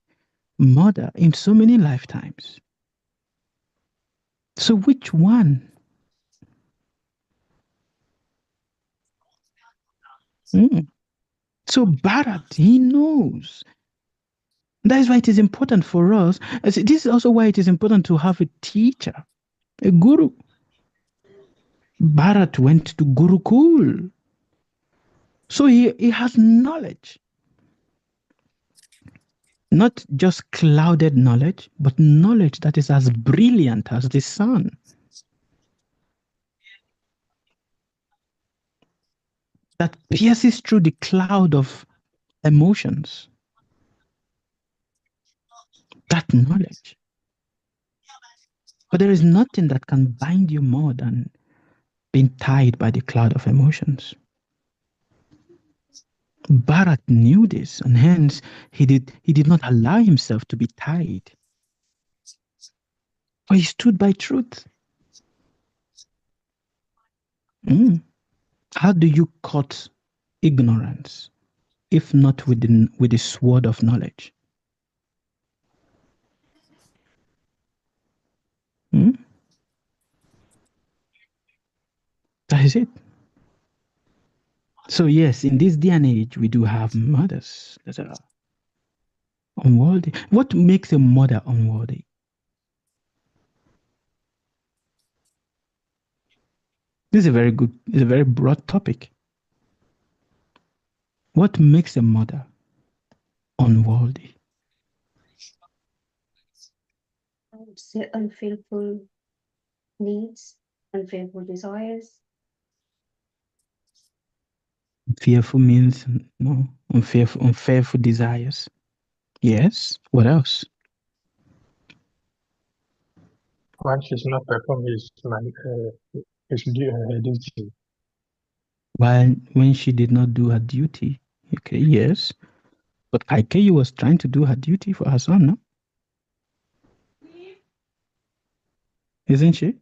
mother in so many lifetimes. So which one? So Bharat, he knows. That is why it is important for us. This is also why it is important to have a teacher, a guru. Bharat went to Gurukul. So he has knowledge. Not just clouded knowledge, but knowledge that is as brilliant as the sun. That pierces through the cloud of emotions. That knowledge. But there is nothing that can bind you more than being tied by the cloud of emotions. Bharat knew this, and hence he did not allow himself to be tied. For he stood by truth. How do you cut ignorance, if not with the sword of knowledge? That is it. So yes, in this day and age, we do have mothers that are unworthy. What makes a mother unworthy? This is it's a very broad topic. What makes a mother unworthy? I would say unfulfilled needs, unfulfilled desires. Fearful means no, unfaithful desires. Yes. What else? One should not perform his duty. When she did not do her duty. Okay, yes. But Kaikeyi was trying to do her duty for her son, no? Isn't she?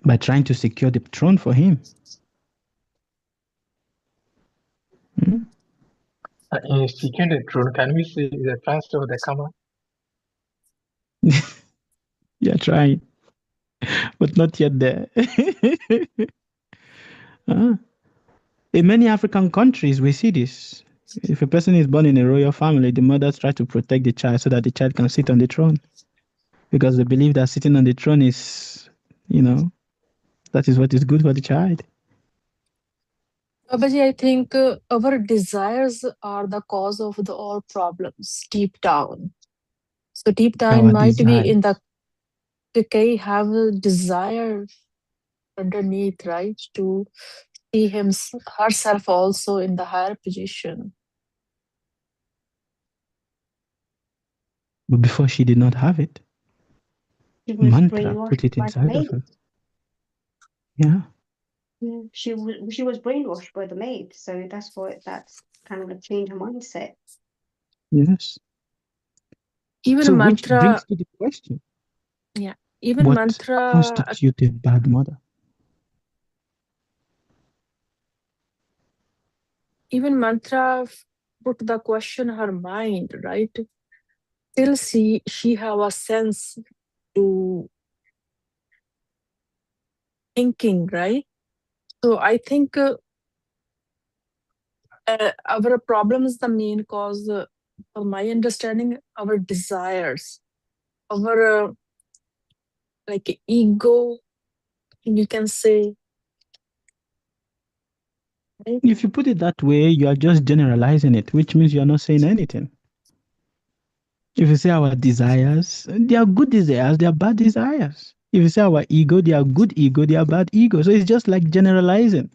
By trying to secure the throne for him. In seeking the throne, can we say the transfer of the Kama? You're trying, but not yet there. In many African countries, we see this. If a person is born in a royal family, the mothers try to protect the child so that the child can sit on the throne. Because they believe that sitting on the throne is, that is what is good for the child. Babaji, I think our desires are the cause of all problems deep down. So deep down Our might desire. be in the Kay have a desire underneath, right? To see herself also in the higher position. But before she did not have it. She was Mantra put it inside of her. Yeah. Yeah, she was brainwashed by the maid, so that's kind of a change of mindset. Yes. Even so mantra, which brings to the question. Yeah. Even what mantra constitutes a bad mother? Even mantra put the question in her mind, right? Still she have a sense to thinking, right? So I think our problem is the main cause, for my understanding, our desires, our like ego, you can say. Right? If you put it that way, you are just generalizing it, which means you are not saying anything. If you say our desires, they are good desires, they are bad desires. If you say our ego, they are good ego, they are bad ego. So it's just like generalizing.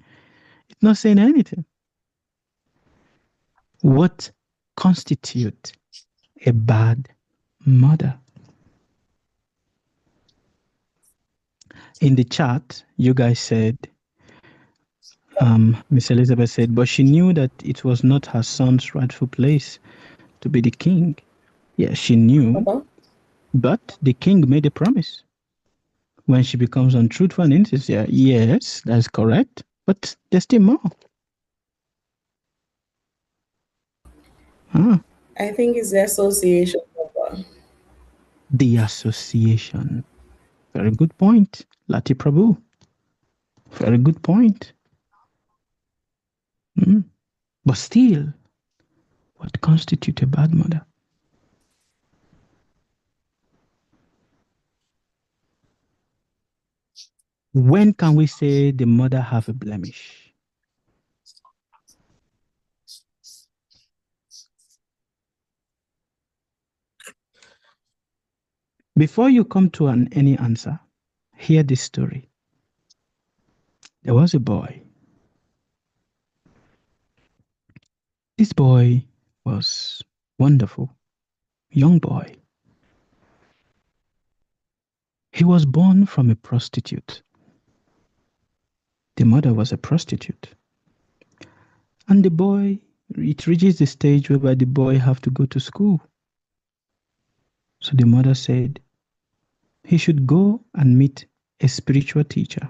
It's not saying anything. What constitutes a bad mother? In the chat, you guys said, Miss Elizabeth said, but she knew that it was not her son's rightful place to be the king. Yeah, she knew, but the king made a promise. When she becomes untruthful and insincere, yes, that's correct, but there's still more. I think it's the association, Papa. The association. Very good point, Lati Prabhu. Very good point. But still, what constitutes a bad mother? When can we say the mother have a blemish? Before you come to any answer, hear this story. There was a boy. This boy was wonderful, young boy. He was born from a prostitute. The mother was a prostitute. And the boy, it reaches the stage whereby the boy have to go to school. So the mother said he should go and meet a spiritual teacher,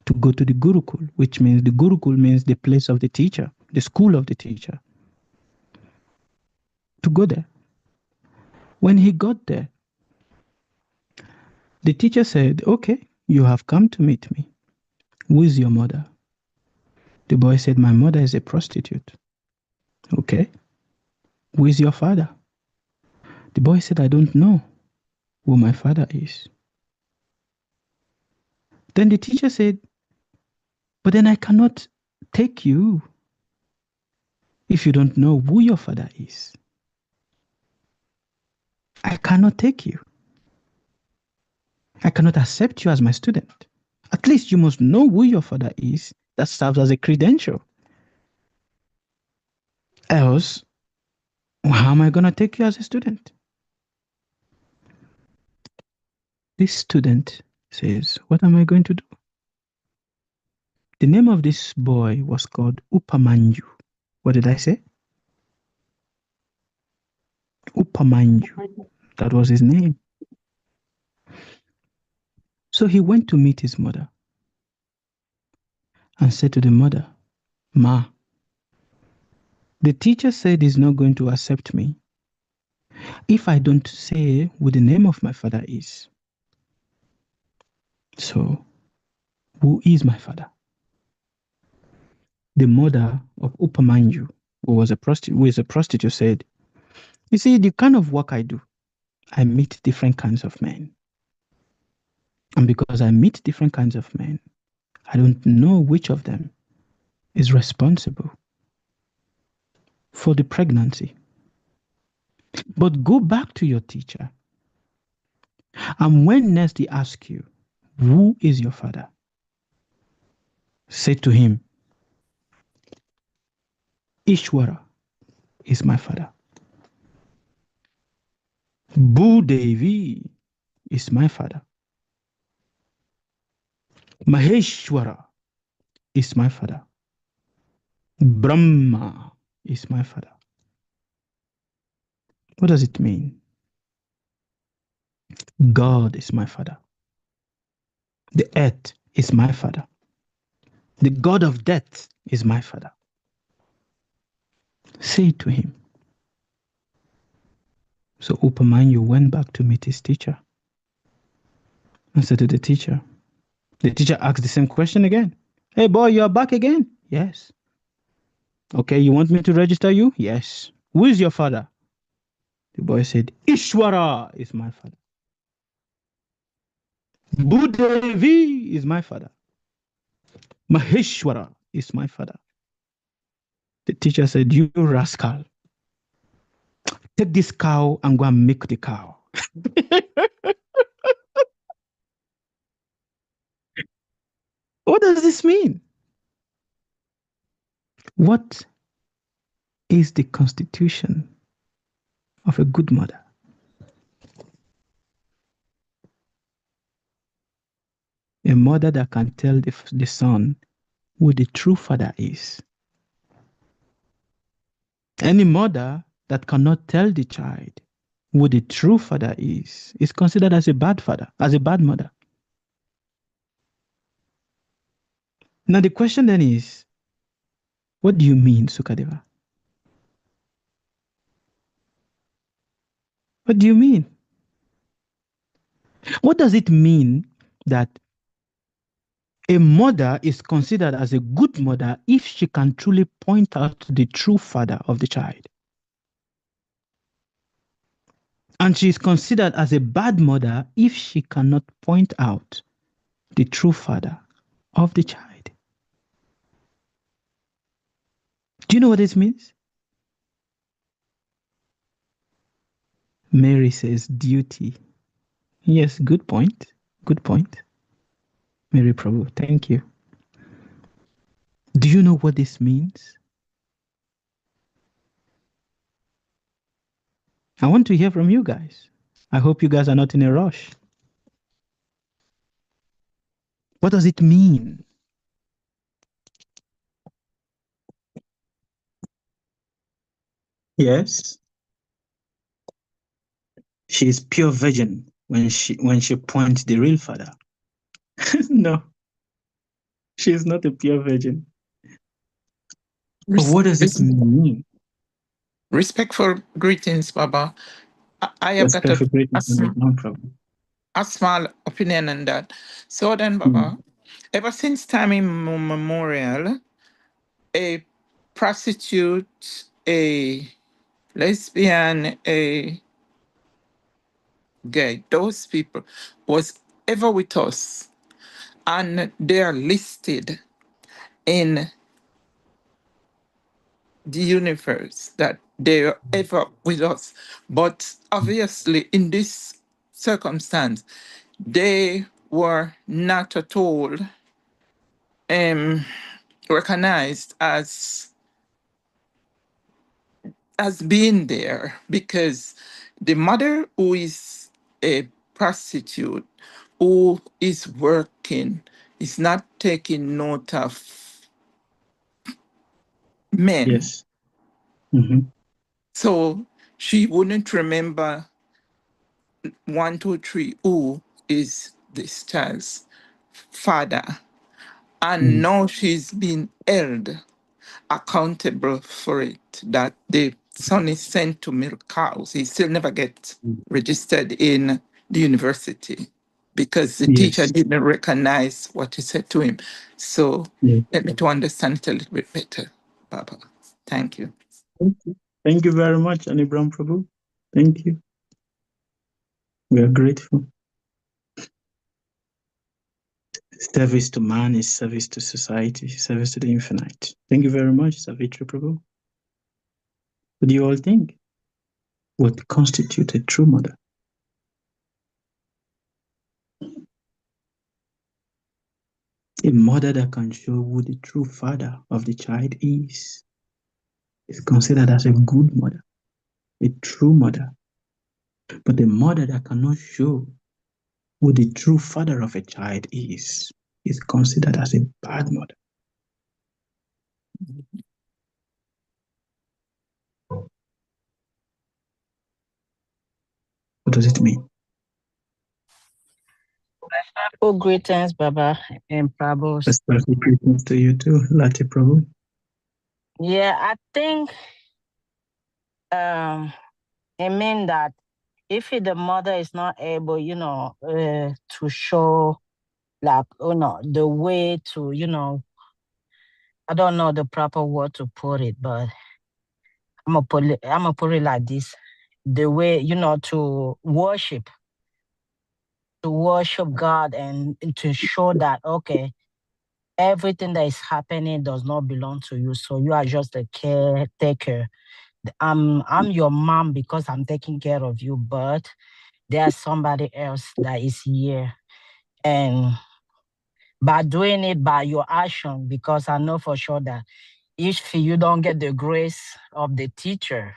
to go to the Gurukul, which means the Gurukul means the place of the teacher, the school of the teacher. To go there. When he got there, the teacher said, okay, you have come to meet me. Who is your mother? The boy said, my mother is a prostitute. Okay. Who is your father? The boy said, I don't know who my father is. Then the teacher said, but then I cannot take you if you don't know who your father is. I cannot take you. I cannot accept you as my student. At least you must know who your father is. That serves as a credential. Else, how am I going to take you as a student? This student says, what am I going to do? The name of this boy was called Upamanyu. What did I say? Upamanyu. That was his name. So he went to meet his mother and said to the mother, Ma, the teacher said he's not going to accept me if I don't say who the name of my father is. So, who is my father? The mother of Upamanyu, who is a prostitute, said, you see, the kind of work I do, I meet different kinds of men. And because I meet different kinds of men, I don't know which of them is responsible for the pregnancy. But go back to your teacher. And when next he asks you, who is your father? Say to him, Ishwara is my father. Bhudevi is my father. Maheshwara is my father. Brahma is my father. What does it mean? God is my father. The earth is my father. The God of death is my father. Say it to him. So Upamanyu went back to meet his teacher and said to the teacher asked the same question again. Hey boy, you are back again? Yes. Okay, you want me to register you? Yes. Who is your father? The boy said, Ishwara is my father. Bhudevi is my father. Maheshwara is my father. The teacher said, you rascal, take this cow and go and milk the cow. What does this mean? What is the constitution of a good mother? A mother that can tell the son who the true father is. Any mother that cannot tell the child who the true father is considered as a bad father, as a bad mother. Now the question then is, what do you mean, Sukadeva? What do you mean? What does it mean that a mother is considered as a good mother if she can truly point out the true father of the child? And she is considered as a bad mother if she cannot point out the true father of the child. Do you know what this means? Mary says duty. Yes, good point. Good point. Mary Prabhu, thank you. Do you know what this means? I want to hear from you guys. I hope you guys are not in a rush. What does it mean? Yes. She is pure virgin when she points the real father. No, she is not a pure virgin. But what does it mean? Respectful greetings, Baba. I have got No problem. A small opinion on that. So then, Baba, ever since time immemorial, a prostitute, a lesbian, a gay, those people was ever with us, and they are listed in the universe that they are ever with us. But obviously, in this circumstance, they were not at all recognized as being there, because the mother who is a prostitute, who is working, is not taking note of men. Yes. So she wouldn't remember 1, 2, 3 who is this child's father. And now she's been held accountable for it, that the son is sent to milk cows. He still never gets registered in the university because the teacher didn't recognize what he said to him. So let me to understand it a little bit better, Baba. Thank you. Thank you very much, Annie Brown Prabhu. Thank you. We are grateful. Service to man is service to society, service to the infinite. Thank you very much, Savitri Prabhu. What do you all think? What constitutes a true mother? A mother that can show who the true father of the child is considered as a good mother, a true mother. But a mother that cannot show who the true father of a child is considered as a bad mother. What does it mean? Oh, greetings, Baba and Prabhu. Especially greetings to you too, Lati Prabhu. Yeah, I think it means that if the mother is not able, to show, like, the way to, I don't know the proper word to put it, but I'm gonna put it like this: the way, to worship God and to show that, okay, everything that is happening does not belong to you, so you are just a caretaker. I'm your mom because I'm taking care of you, but there's somebody else that is here. And by doing it by your action, because I know for sure that if you don't get the grace of the teacher,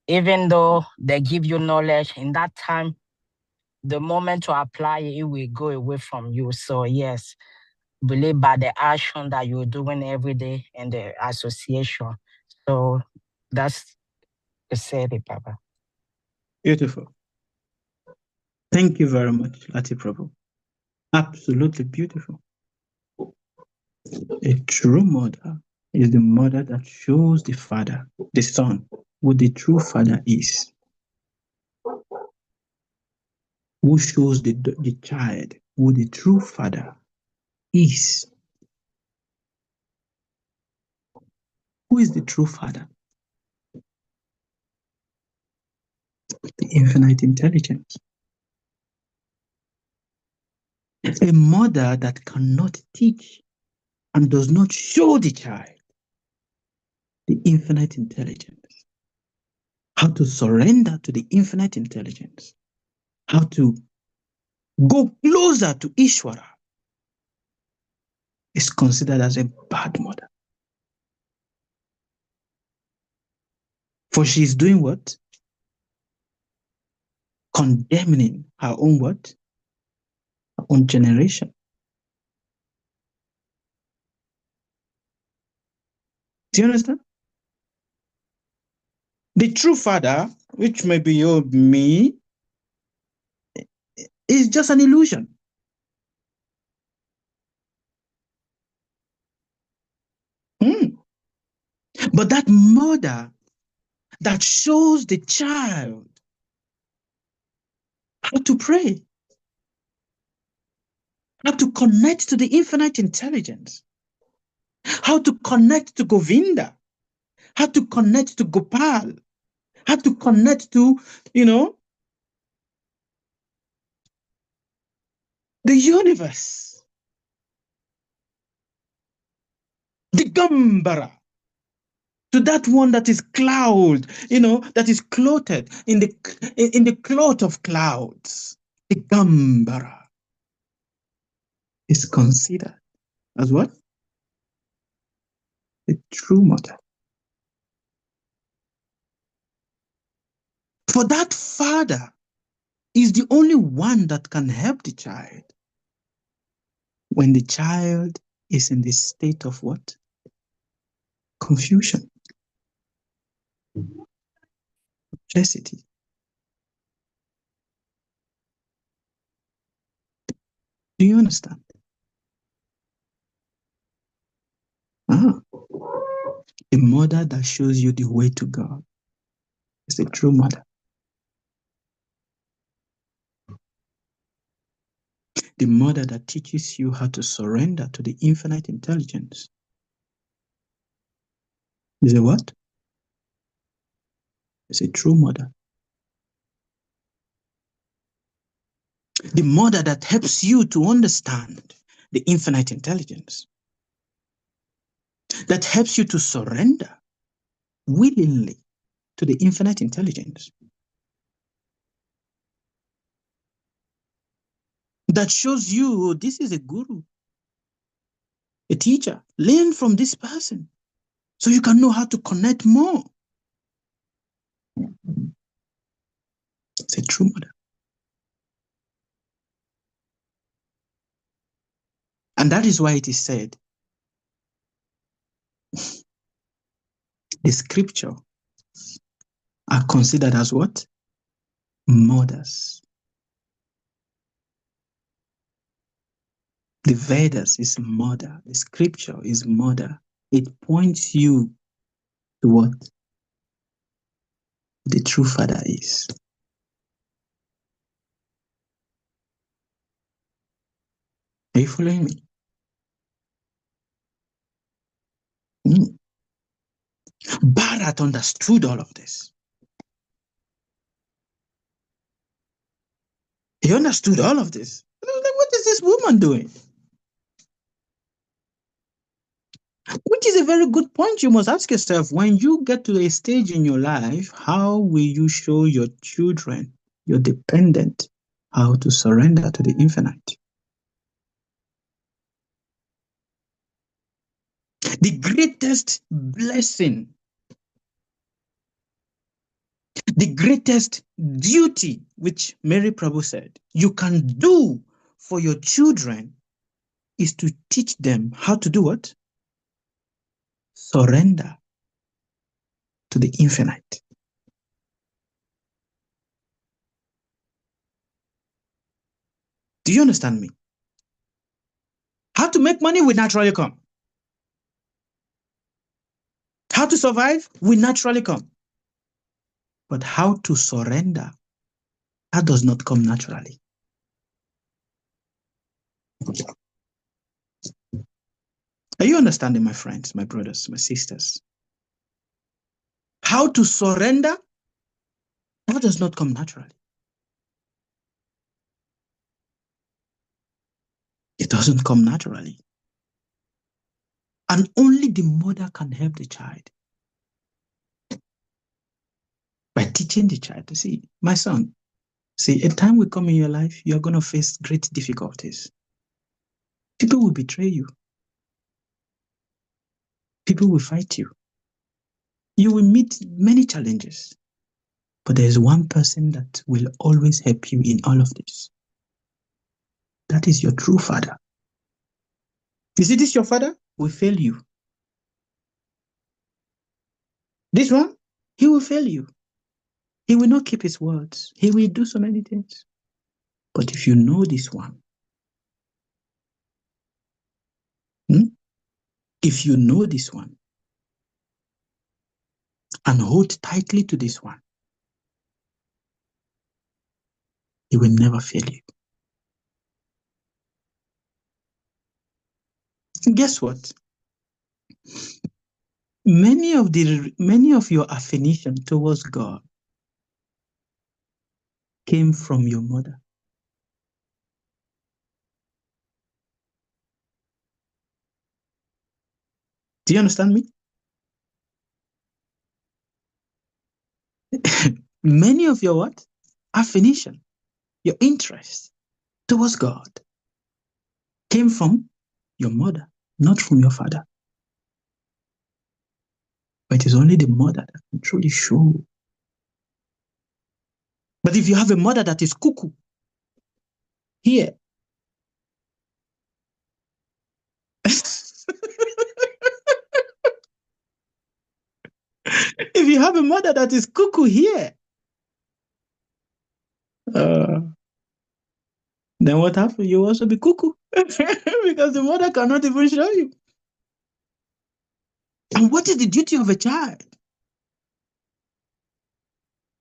even though they give you knowledge in that time, the moment to apply it, it will go away from you. So yes, believe by the action that you're doing every day in the association. So that's the said it, Papa. Beautiful. Thank you very much, Lati Prabhu. Absolutely beautiful. A true mother is the mother that shows the father, the son, who the true father is. Who shows the child who the true father is. Who is the true father? The infinite intelligence. A mother that cannot teach and does not show the child the infinite intelligence, how to surrender to the infinite intelligence, how to go closer to Ishwara, is considered as a bad mother. For she is doing what? Condemning her own what? Her own generation. Do you understand? The true father, which may be you, me, is just an illusion. But that mother that shows the child how to pray, how to connect to the infinite intelligence, how to connect to Govinda, how to connect to Gopal, how to connect to, the universe, the Gambara, to that one that is cloud, that is clothed in the cloth of clouds. The Gambara is considered as what? The true mother. For that father is the only one that can help the child when the child is in the state of what? Confusion, necessity. Do you understand? The mother that shows you the way to God is a true mother. The mother that teaches you how to surrender to the infinite intelligence is a what? Is a true mother. The mother that helps you to understand the infinite intelligence, that helps you to surrender willingly to the infinite intelligence, that shows you, oh, this is a guru, a teacher. Learn from this person so you can know how to connect more. It's a true mother. And that is why it is said, the scripture are considered as what? Mothers. The Vedas is mother. The scripture is mother. It points you to what the true father is. Are you following me? Bharat understood all of this. He understood all of this. I was like, what is this woman doing? Which is a very good point. You must ask yourself, when you get to a stage in your life, how will you show your children, your dependent, how to surrender to the infinite? The greatest blessing The greatest duty, which Mary Prabhu said, you can do for your children is to teach them how to do what? Surrender to the infinite. Do you understand me? How to make money will naturally come. How to survive will naturally come. But how to surrender, that does not come naturally. Are you understanding, my friends, my brothers, my sisters? How to surrender, that does not come naturally. It doesn't come naturally. And only the mother can help the child by teaching the child to see, my son, see, a time will come in your life, you're going to face great difficulties. People will betray you. People will fight you. You will meet many challenges. But there's one person that will always help you in all of this. That is your true father. You see, this your father will fail you. This one, he will fail you. He will not keep his words. He will do so many things. But if you know this one, if you know this one and hold tightly to this one, he will never fail you. And guess what? Many of your affirmation towards God came from your mother. Do you understand me? Many of your what? Affirmation, your interest towards God came from your mother, not from your father. But it is only the mother that can truly show. But if you have a mother that is cuckoo, here, if you have a mother that is cuckoo here, then what happened? You also be cuckoo because the mother cannot even show you. And what is the duty of a child?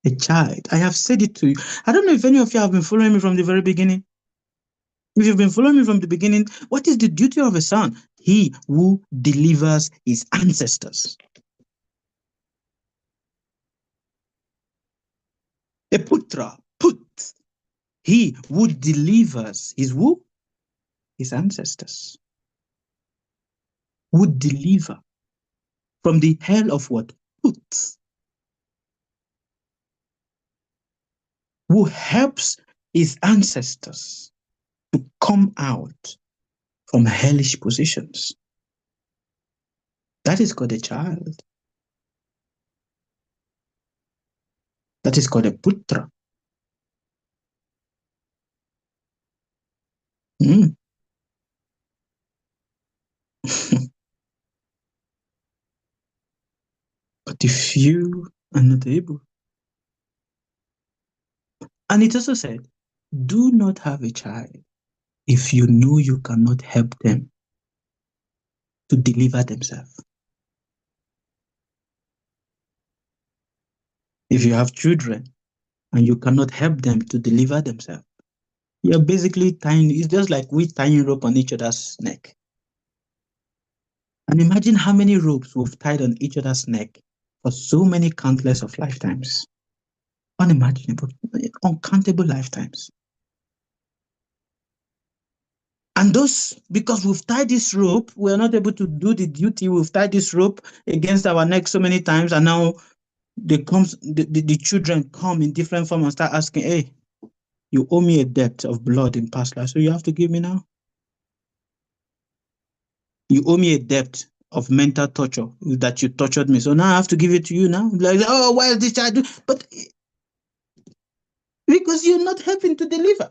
A child. I have said it to you. I don't know if any of you have been following me from the very beginning. If you've been following me from the beginning, what is the duty of a son? He who delivers his ancestors. A putra, put. He who delivers his who? His ancestors. Would deliver from the hell of what? Put. Who helps his ancestors to come out from hellish positions. That is called a child. That is called a putra. But if you are not able, and it also said, do not have a child if you know you cannot help them to deliver themselves. If you have children and you cannot help them to deliver themselves, you're basically tying, it's just like we tying rope on each other's neck. And imagine how many ropes we've tied on each other's neck for so many countless of lifetimes. Unimaginable, uncountable lifetimes. And those, because we've tied this rope, we're not able to do the duty. We've tied this rope against our neck so many times, and now the children come in different form and start asking, hey, you owe me a debt of blood in past life, so you have to give me now. You owe me a debt of mental torture that you tortured me, so now I have to give it to you now. Like, oh, why is this child doing? But Because you're not helping to deliver.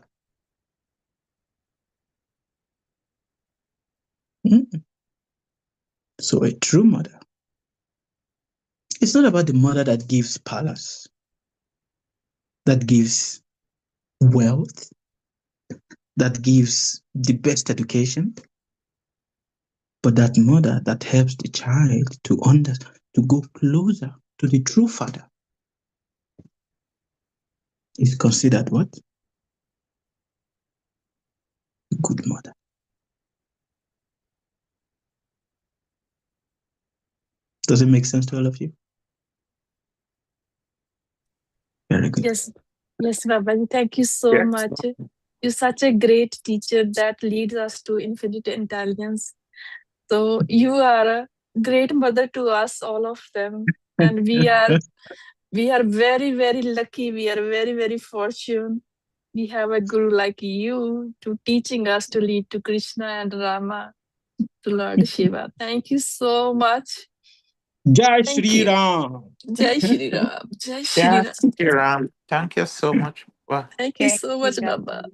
So a true mother, it's not about the mother that gives palace, that gives wealth, that gives the best education, but that mother that helps the child to go closer to the true father is considered what? A good mother. Does it make sense to all of you? Very good. Yes, Baba. Thank you so much. You're such a great teacher that leads us to infinite intelligence. So you are a great mother to us, all of them, and we are very, very lucky. We are very, very fortunate. We have a guru like you to teaching us to lead to Krishna and Rama, to Lord Shiva. Thank you so much. Jai Thank Shri you. Ram. Jai Shri Ram. Jai Shri Yes, Ram. Ram. Thank you so much. Wow. Thank you so much, Baba.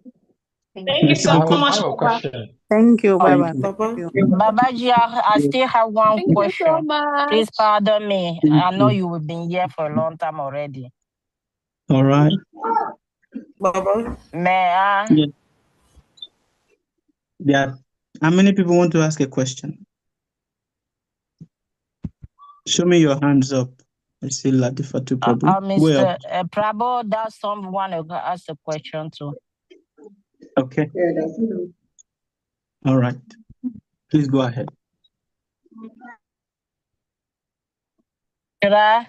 Thank Thank you. you so I have much, a Papa. question. Thank you. Bye Thank bye. you. Papa. Babaji, I still have one Thank you so question. Please much. pardon me. Thank I know you. you've been here for a long time already. All right. Baba. May I? Yeah. Yeah. How many people want to ask a question? Show me your hands up. I see Latifatu Prabhu. Mr. Prabhu, that's someone who asked a question too. Okay. Yeah, that's All right. Please go ahead. Should I?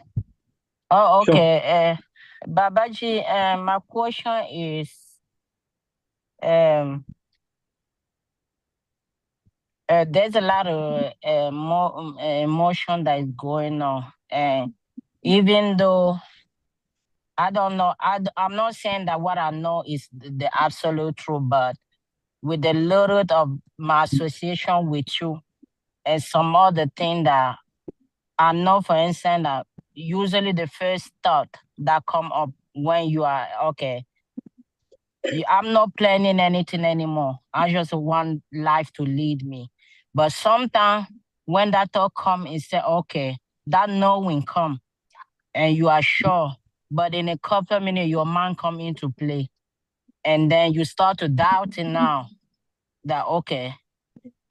Oh, Sure. okay. Babaji, my question is, there's a lot of emotion that is going on, and even though I don't know, I'm not saying that what I know is the absolute truth, but with the little of my association with you and some other thing that I know, for instance, that usually the first thought that come up when you are okay, I'm not planning anything anymore. I just want life to lead me. But sometimes when that thought come and say, okay, that knowing come and you are sure, but in a couple of minutes your mind come into play. And then you start to doubt it now that, okay,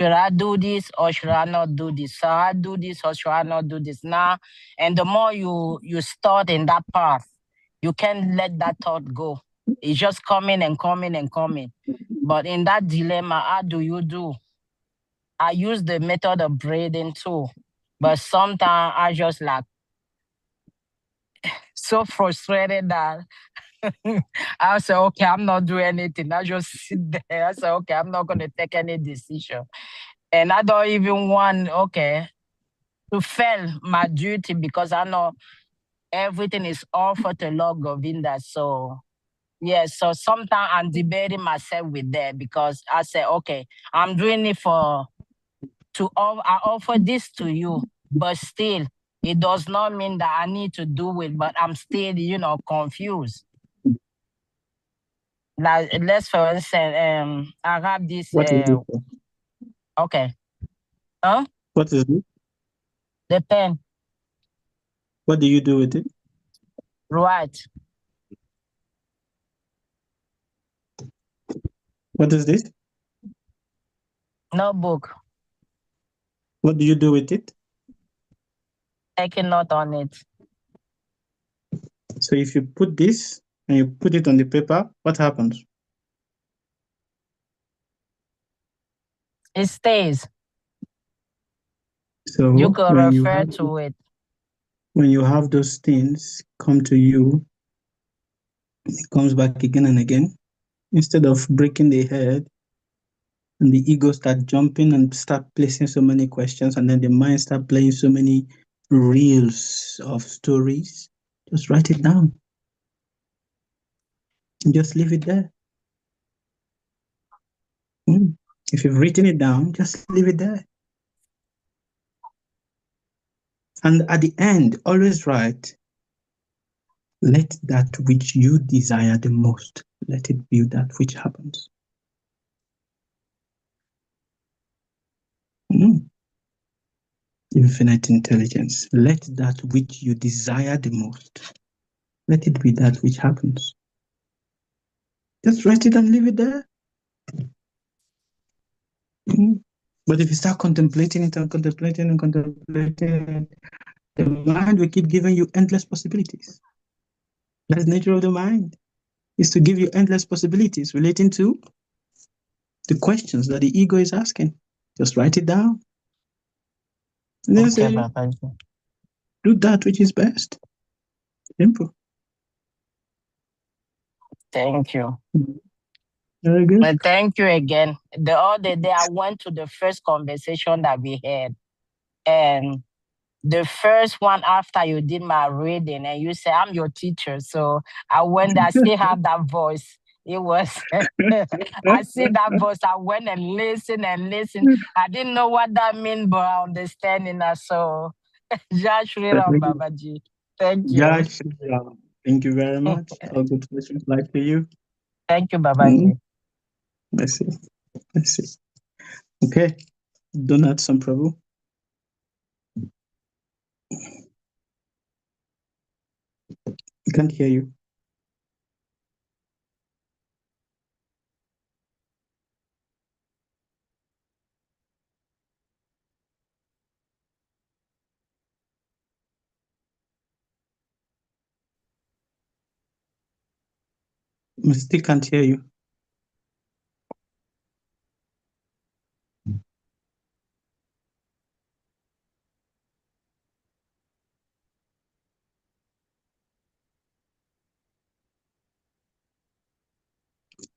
should I do this or should I not do this? Should I do this or should I not do this now? And the more you start in that path, you can't let that thought go. It's just coming and coming and coming. But in that dilemma, how do you do? I use the method of breathing too. But sometimes I just like so frustrated that I say, okay, I'm not doing anything. I just sit there. I say, okay, I'm not gonna take any decision. And I don't even want, okay, to fail my duty because I know everything is all for the Lord Govinda. So yeah, so sometimes I'm debating myself with that because I say, okay, I'm doing it I offer this to you, but still it does not mean that I need to do it, but I'm still, confused. Like let's for instance, I have this What is this for? okay. Huh? What is it? The pen, What do you do with it? right. What is this? Notebook, What do you do with it? taking note on it. So if you put this and you put it on the paper, what happens? It stays. So You could refer to it. when you have those things come to you, it comes back again and again. Instead of breaking the head and the ego start jumping and start placing so many questions, and then the mind start playing so many reels of stories, just write it down. And just leave it there. If you've written it down, just leave it there. And at the end, always write, let that which you desire the most, let it be that which happens. Infinite intelligence. Let that which you desire the most, let it be that which happens. Just write it and leave it there. But if you start contemplating it and contemplating and contemplating, the mind will keep giving you endless possibilities. That's the nature of the mind, is to give you endless possibilities relating to the questions that the ego is asking. Just write it down. And then say, do that which is best. Simple. Thank you. Very good. And thank you again. The other day, I went to the first conversation that we had, and the first one after you did my reading, and you said, I'm your teacher. So I went there, I still have that voice. It was, I see that voice. I went and listened and listened. I didn't know what that meant, but I understand it now. So, Jai Shri Ram Babaji. Thank you. Jai Shri Ram. Thank you very much. All good wishes life to you. Thank you, Babaji. I see. I see. Okay. Donat Samprabhu. I can't hear you. I still can't hear you.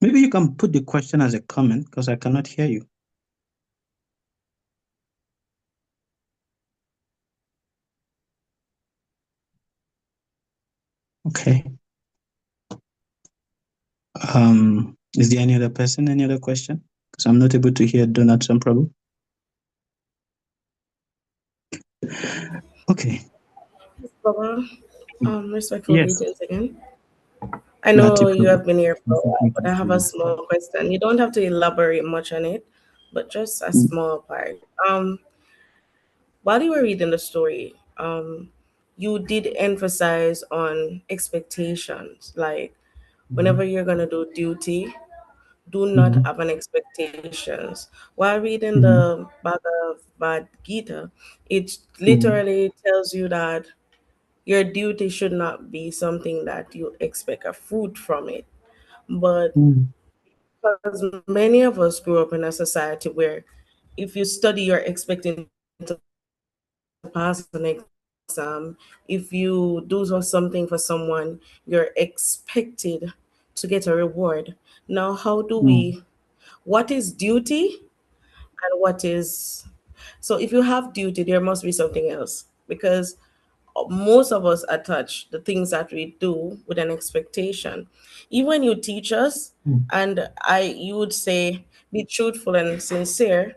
Maybe you can put the question as a comment because I cannot hear you. Okay. Is there any other person, any other question? Because I'm not able to hear Donat Samprabhu. Okay. Baba, respectful Yes. greetings again. I know you have been here for a while, but I have a small question. You don't have to elaborate much on it, but just a small part. While you were reading the story, you did emphasize on expectations. Like whenever you're gonna do duty, do not have an expectations. While reading the Bhagavad Gita, it literally tells you that your duty should not be something that you expect a fruit from it. But because many of us grew up in a society where if you study, you're expecting to pass an exam. If you do something for someone, you're expected to get a reward. Now, how do we, what is duty and what is, so if you have duty, there must be something else because most of us attach the things that we do with an expectation. Even when you teach us, and you would say, be truthful and sincere,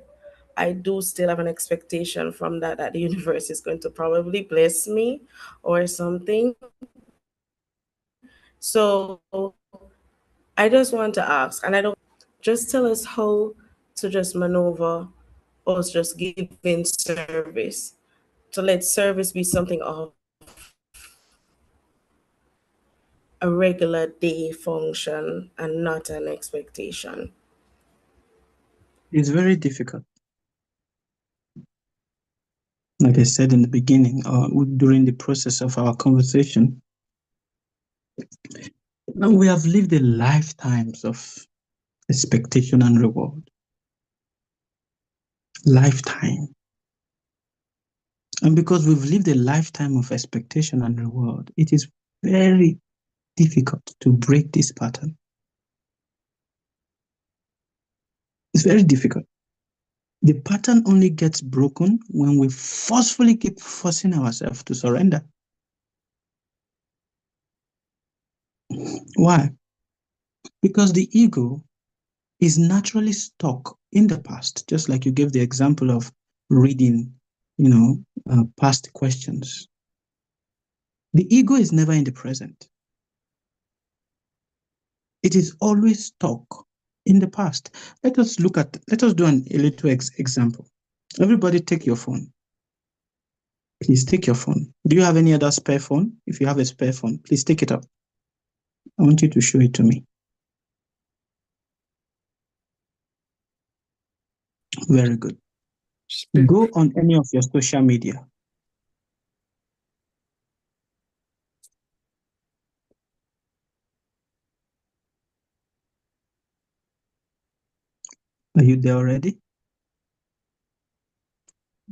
I do still have an expectation from that the universe is going to probably bless me or something. So I just want to ask, and I don't just tell us how to just maneuver us just giving service, to let service be something of a regular day function and not an expectation. It's very difficult. Like I said in the beginning, during the process of our conversation, now we have lived a lifetimes of expectation and reward. Lifetime. And because we've lived a lifetime of expectation and reward, it is very difficult to break this pattern. It's very difficult. The pattern only gets broken when we forcefully keep forcing ourselves to surrender. Why? Because the ego is naturally stuck in the past, just like you gave the example of reading, past questions. The ego is never in the present. It is always stuck in the past. Let us do a little example. Everybody take your phone. Please take your phone. Do you have any other spare phone? If you have a spare phone, please take it up. I want you to show it to me. Very good. Go on any of your social media. Are you there already?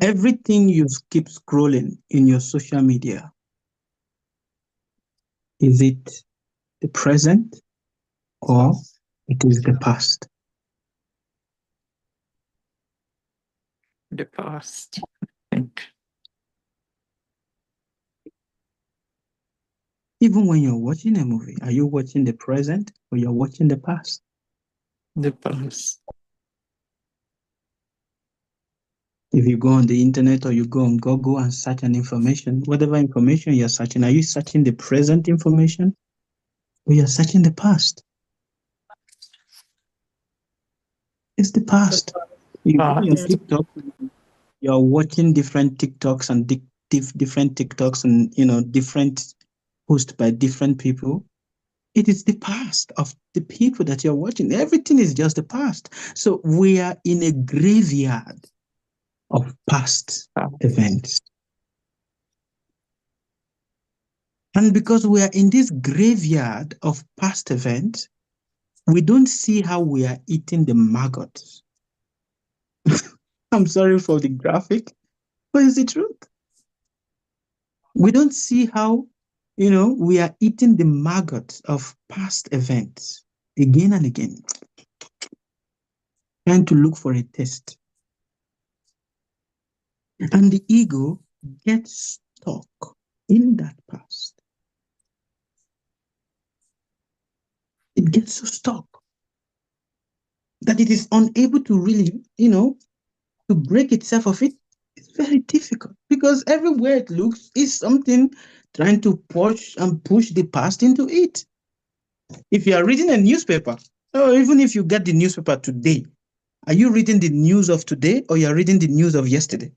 Everything you keep scrolling in your social media, is it the present or it is the past? The past, I think. Even when you're watching a movie, are you watching the present or you're watching the past? The past. If you go on the internet or you go on Google and search an information, whatever information you're searching, are you searching the present information or you're searching the past? It's the past. You go on your TikTok, you're watching different TikToks and different TikToks and different posts by different people. It is the past of the people that you're watching. Everything is just the past. So we are in a graveyard of past events. And because we are in this graveyard of past events, we don't see how we are eating the maggots. I'm sorry for the graphic, but it's the truth. We don't see how, we are eating the maggots of past events again and again, trying to look for a taste. And the ego gets stuck in that past. It gets so stuck that it is unable to really, to break itself of it. It's very difficult because everywhere it looks is something trying to push the past into it. If you are reading a newspaper, or even if you get the newspaper today, are you reading the news of today or you are reading the news of yesterday?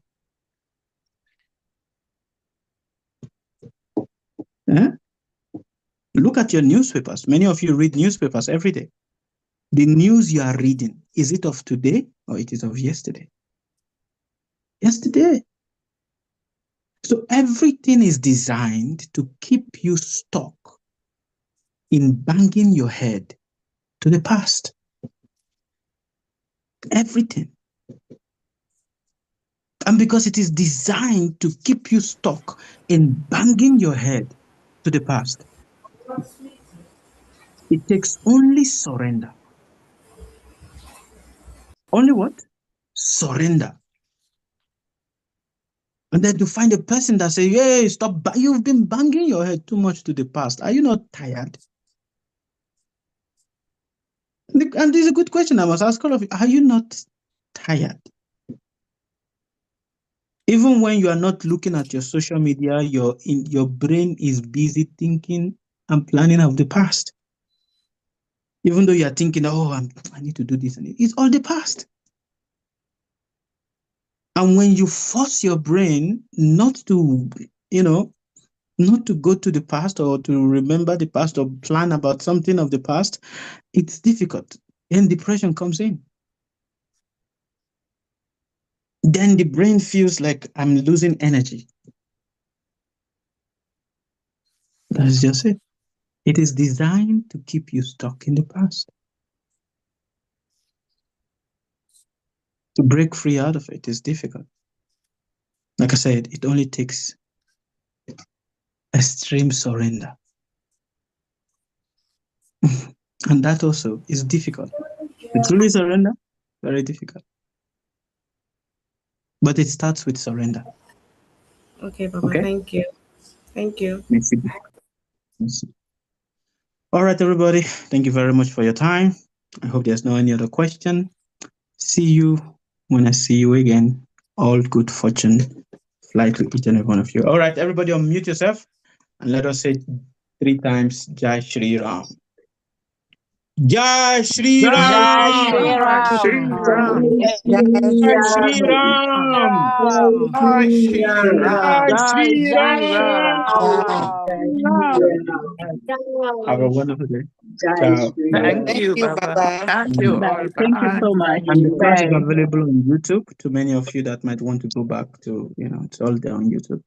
Look at your newspapers. Many of you read newspapers every day. The news you are reading, is it of today or it is of yesterday? Yesterday. So everything is designed to keep you stuck in banging your head to the past. Everything. And because it is designed to keep you stuck in banging your head to the past, it takes only surrender. Only what? Surrender. And then to find a person that says, hey, stop, you've been banging your head too much to the past. Are you not tired? And this is a good question I must ask all of you. Are you not tired? Even when you are not looking at your social media, your brain is busy thinking and planning of the past. Even though you are thinking, oh, I need to do this. And it's all the past. And when you force your brain not to, not to go to the past or to remember the past or plan about something of the past, it's difficult. Then depression comes in. Then the brain feels like I'm losing energy. That's just it. It is designed to keep you stuck in the past. To break free out of it is difficult. Like I said, it only takes extreme surrender. And that also is difficult. To truly surrender, very difficult. But it starts with surrender. Okay, Baba, okay? Thank you. Thank you. Merci. Merci. All right, everybody. Thank you very much for your time. I hope there's no any other question. See you when I see you again. All good fortune fly to each and every one of you. All right, everybody, unmute yourself and let us say 3 times Jai Shri Ram. Jai Shri Jai Ram. Shri Shri Ram. Ram. Jai Shri Ram. Ram. Jai Shri Jai Ram. Shri Jai Shri Ram. Have a wonderful day. Ciao. Thank Thank you, you, Baba. Baba. Thank you all. Thank you Bye. so much. And the class is Bye. available on YouTube to many of you that might want to go back to, it's all there on YouTube.